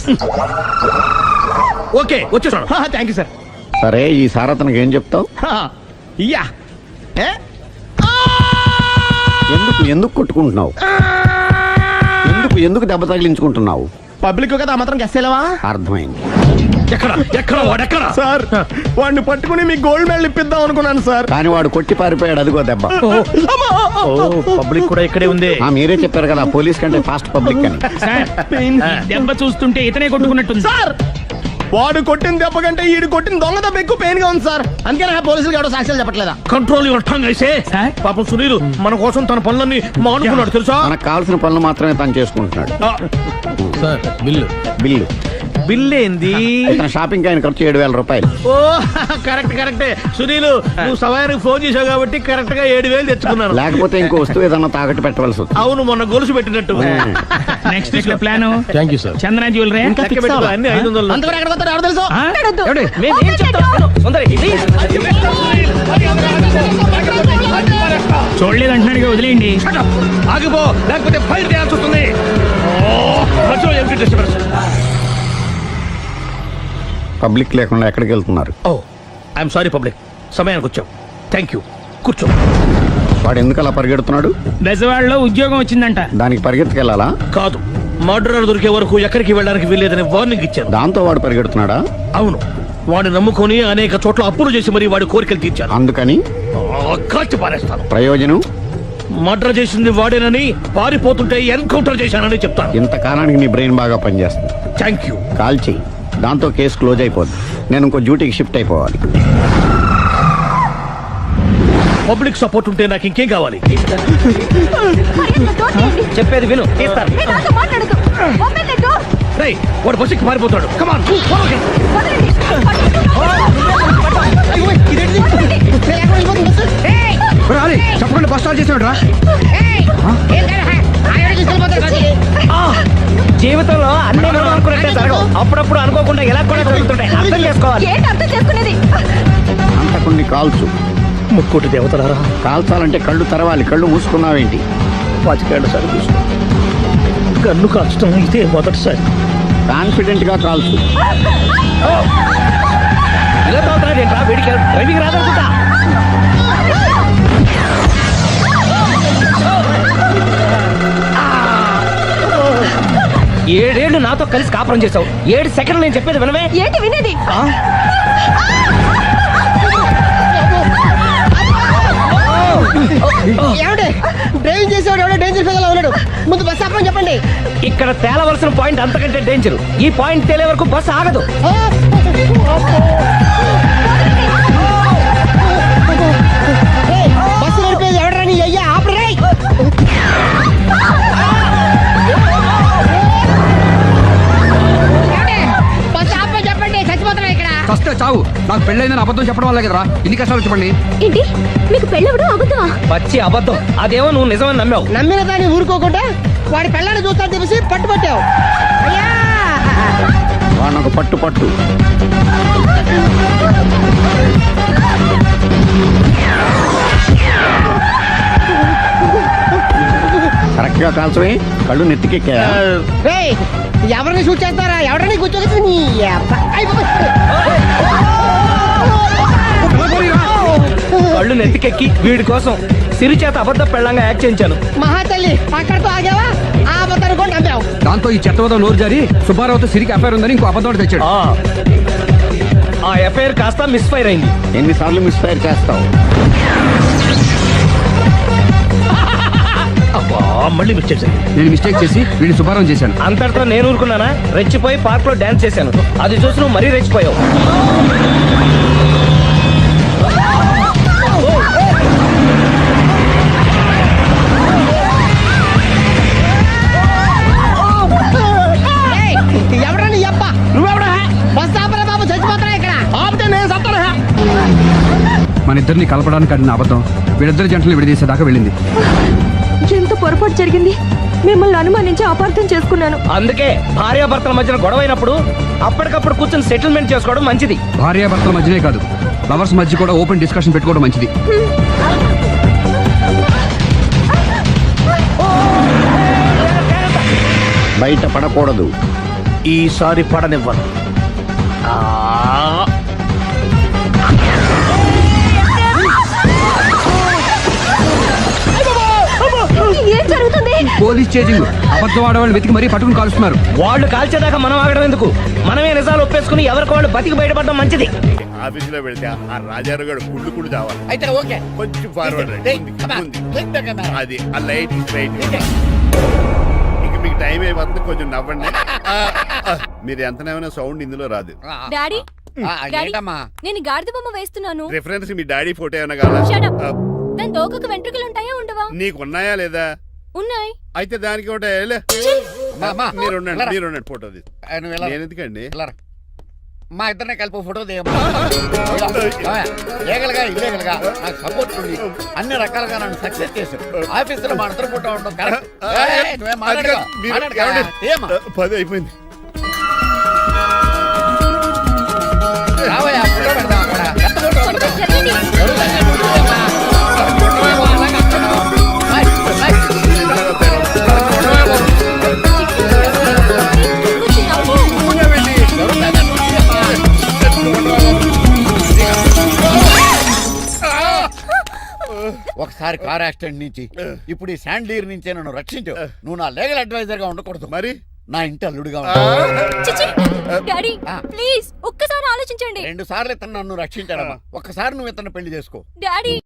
ఓకే వచ్చేస్తాను. Thank you sir. సరే ఈ సారతనకి ఏం చెప్తావు? ఇయ్యా ఎందుకు ఎందుకు కొట్టుకుంటున్నావు? ఎందుకు దెబ్బ తగిలించుకుంటున్నావు? పబ్లిక్ కదా మాత్రం గెస్సేలవా? అర్థమైంది. ఎక్కడ ఎక్కడ వాడెక్కడ? సార్ వాడిని పట్టుకుని మీ గోల్డ్ మెడల్ ఇప్పిద్దాం అనుకున్నాను సార్. కానీ వాడు కొట్టి పారిపోయాడు, అదిగో దెబ్బ. పబ్లిక్ కూడా ఇక్కడే ఉంది. మీరే చెప్పారు కదా పోలీస్ కంటే ఫాస్ట్ పబ్లిక్ అని. దెబ్బ చూస్తుంటే ఇతనే కొట్టుకున్నట్టుంది సార్. వాడు కొట్టిన దెబ్బ కంటే ఈడు కొట్టిన దొంగ దెబ్బ ఎక్కువ పెయిన్ గా ఉంది సార్. అందుకే నా పోలీసులు ఎవడో సాక్ష్యాలు చెప్పట్లేదా? కంట్రోల్ యువర్ టంగ్ అయితే. పాపం సునీల్ మన కోసం తన పనులన్నీ మానుకున్నాడు తెలుసా? మనకు కావాల్సిన పనులు మాత్రమే తను చేసుకుంటున్నాడు. సార్ బిల్లు బిల్లు బిల్ ఏంది? ఇతను షాపింగ్ ఆయన ఖర్చు 7,000 రూపాయలు. ఓ కరెక్టే సునీల్, నువ్వు సమయానికి ఫోన్ చేసావు కాబట్టి కరెక్ట్ గా 7,000 తెచ్చుకున్నాను. లేకపోతే ఇంకో వస్తువు ఏదన్నా తాకట్టు పెట్టవలసి వస్తుంది. అవును, మొన్న గొలుసు పెట్టినట్టు. నెక్స్ట్ వీక్ లో plan. Thank you sir. Chandra jewellery అన్ని 500. అంతకుడు ఎక్కడ పోతాడు ఎవరు తెలుసు? చూడలేదు అంటున్నాడుగా, వదిలేయండి. ఆగిపో, లేకపోతే ఫైర్ చేయాల్సి వస్తుంది. పబ్లిక్ లేకుండా ఎక్కడికి వెళ్తున్నారు? ఓ ఐఎమ్ సారీ పబ్లిక్, సమయానికి వచ్చావు. థ్యాంక్ యూ, కూర్చో. వాడు ఎందుకు అలా పరిగెడుతున్నాడు? బెజవాడలో ఉద్యోగం వచ్చిందంట. దానికి పరిగెత్తుకెళ్ళాలా? కాదు, మర్డర్ దొరికే వరకు ఎక్కడికి వెళ్ళడానికి వీల్లేదని వార్నింగ్ ఇచ్చాను. దాంతో వాడు పరిగెడుతున్నాడా? అవును, వాడిని నమ్ముకొని అనేక చోట్ల అప్పులు చేసి మరి వాడి కోరికలు తీర్చాను. అందుకని కాల్చి పారేస్తాను. ప్రయోజనం? మర్డర్ చేసింది వాడేనని, పారిపోతుంటే ఎన్కౌంటర్ చేశానని చెప్తాను. ఇంతకాలానికి నీ బ్రెయిన్ బాగా పనిచేస్తుంది. Thank you. కాల్ చెయ్యి, దాంతో కేసు క్లోజ్ అయిపోద్ది. నేను ఇంకో డ్యూటీకి షిఫ్ట్ అయిపోవాలి. పబ్లిక్ సపోర్ట్ ఉంటే నాకు ఇంకేం కావాలి? చెప్పేది విను. వాడు బస్సుకి మారిపోతాడు. కమాన్ చెప్పకుండా బస్ స్టార్ట్ చేసాడు రా. జీవితంలో అన్ని అనుకున్నట్టే జరగవు. అప్పుడప్పుడు అనుకోకుండా ఎలా కూడా జరుగుతుంటాయి. అర్థం చేసుకోవాలి. అంతకుని కాల్చు. ముక్కోటి దేవతలారా, కాల్చాలంటే కళ్ళు తెరవాలి. కళ్ళు మూసుకున్నావేంటి? 25 ఏళ్ల సార్ చూసుకో. గన్ను కాల్చడం ఇదే మొదటిసారి. కాన్ఫిడెంట్ గా కాల్చు. ఇలా తోతాడేంట్రా, వీడికి డ్రైవింగ్ రాదనుకుంటా. ఏడేళ్లు నాతో కలిసి కాపురం చేసావు, 7 సెకండ్లు నేను చెప్పేది వినవే. ఏంటి వినేది? డ్రైవింగ్ చేసేవాడు ఎవడో డేంజర్ ఫిగర్ ఉన్నాడు. ముందు బస్ ఆపమని చెప్పండి. ఇక్కడ తేలవలసిన పాయింట్ అంతకంటే డేంజర్. ఈ పాయింట్ తేలే వరకు బస్సు ఆగదు. బస్సు నడిపేది ఎవడరాని అయ్యా ఆపరే. బస్ ఆపమని చెప్పండి, చచ్చిపోతున్నా ఇక్కడ. ఫస్ట్ చావు. నాకు పెళ్ళైందని అబద్ధం చెప్పడం వల్ల కదరా ఇన్ని కష్టాలు చెప్పండి. ఏంటి మీకు పెళ్ళవడం అబద్ధమా? పచ్చి అబద్ధం. అదేమో నువ్వు నిజమని నమ్మావు. నమ్మిన దాన్ని ఊరుకోకుండా వాడి పెళ్ళాన్ని చూస్తా తెలిసి పట్టుబట్టావు. అయ్యా వాడినొక పట్టు పట్టు. కరెక్ట్ గా కాల్చవే. కళ్ళు నెత్తికెక్కా. రేయ్, ఎవరిని షూట్ చేస్తారా? ఎవరిని కూర్చోగచ్చు. కళ్ళు నెత్తికెక్కి వీడి కోసం సిరి చేత అబద్ధ పెళ్ళంగా యాక్ట్ చేయించాను. మహాతల్లి అక్కడితో ఆగావా? ఆ అబద్ధాన్ని కూడా నమ్మావు. దాంతో ఈ చెత్తవదో నోరు జారి సుబ్బారావుతో సిరికి అఫైర్ ఉందని ఇంకో అబద్ధం తెచ్చాడు. ఆ ఎఫ్ఐఆర్ కాస్త మిస్ఫైర్ అయింది. ఎన్నిసార్లు మిస్ఫైర్ చేస్తావు? మళ్ళీ మిస్టేక్. నేను మిస్టేక్ చేసి వీడిని సుబ్బారావు చేశాను. అంతటితో నేను ఊరుకున్నానా? రెచ్చిపోయి పార్క్ లో డాన్స్ చేశాను. అది చూసి నువ్వు మరీ రెచ్చిపోయావు. ఎవడని అబ్బా నువ్వెవడా? బస్ ఆపరా బాబు, చచ్చిపోతారా ఇక్కడ. ఆపితే నేను చస్తానా? మన ఇద్దరిని కలపడానికి ఆడిన అబద్ధం వీళ్ళిద్దరి జంటలు విడదీసేదాకా వెళ్ళింది. ఎంత పొరపాటు జరిగింది. మిమ్మల్ని అనుమానించి అపార్థం చేసుకున్నాను. అందుకే భార్యాభర్తల మధ్యన గొడవ అయినప్పుడు అప్పటికప్పుడు కూర్చొని సెటిల్మెంట్ చేసుకోవడం మంచిది. భార్యాభర్తల మధ్యనే కాదు, లవర్స్ మధ్య కూడా ఓపెన్ డిస్కషన్ పెట్టుకోవడం మంచిది. బయట పడకూడదు. ఈసారి పడనివ్వను. ఏం జరుగుతుంది? Police chasing. అబద్ధం ఆడవాళ్ళు వెతికి మరీ పట్టుకుని కాలుస్తున్నారు. వాళ్ళు కాల్చేదాకా మనం ఆగడం ఎందుకు? మనమే నిజాలు ఒప్పేసుకుని ఎవరికి వాళ్ళు బతికి బయటపడడం మంచిది. ఆఫీసులో వెళ్తే ఆ రాజారావు గారు కుళ్ళు చావాలి. అయితే ఓకే, కొంచెం ఫార్వర్డ్ అది ఆ లైట్ రైట్. ఇక మీకు టైం అయిపోతుంది, కొంచెం నవ్వండి. మీరు ఎంతనేమైనా సౌండ్ ఇందులో రాదు. డాడీ ఏంటమ్మా? నేను గాడిద బొమ్మ వేస్తున్నాను. రిఫరెన్స్ మీ డాడీ ఫోటో ఏమైనా కావాలా? దాని దోకకు వెంట్రుకలు ఉంటాయా ఉండవా? నీకు ఉన్నాయా లేదా? ఉన్నాయి. అయితే దానికి ఉంటాయా? మీరు ఉండండి ఫోటో నేను ఎందుకండి. మా ఇద్దరిని కలిపి ఫోటో దిగలుగా ఇల్లేగలుగా నాకు సపోర్ట్ ఉంది. అన్ని రకాలుగా నన్ను సక్సెస్ చేశారు. ఆఫీసులో మా ఇద్దరు ఫోటో ఉండడం కరెక్ట్. 10 అయిపోయింది. రావయ్యా, ఫోటో పెడదాం అక్కడ. ఒకసారి కార్ యాక్సిడెంట్ నుంచి, ఇప్పుడు ఈ శాండ్లీర్ నుంచే నన్ను రక్షించు. నువ్వు నా లీగల్ అడ్వైజర్ గా ఉండకూడదు, మరి నా ఇంటి అల్లుడుగా డాడీ ప్లీజ్ ఒక్కసారి ఆలోచించండి. 2 సార్లు ఇతను నన్ను రక్షించాడమ్మా. ఒక్కసారి నువ్వు ఇతను పెళ్లి చేసుకో. డాడీ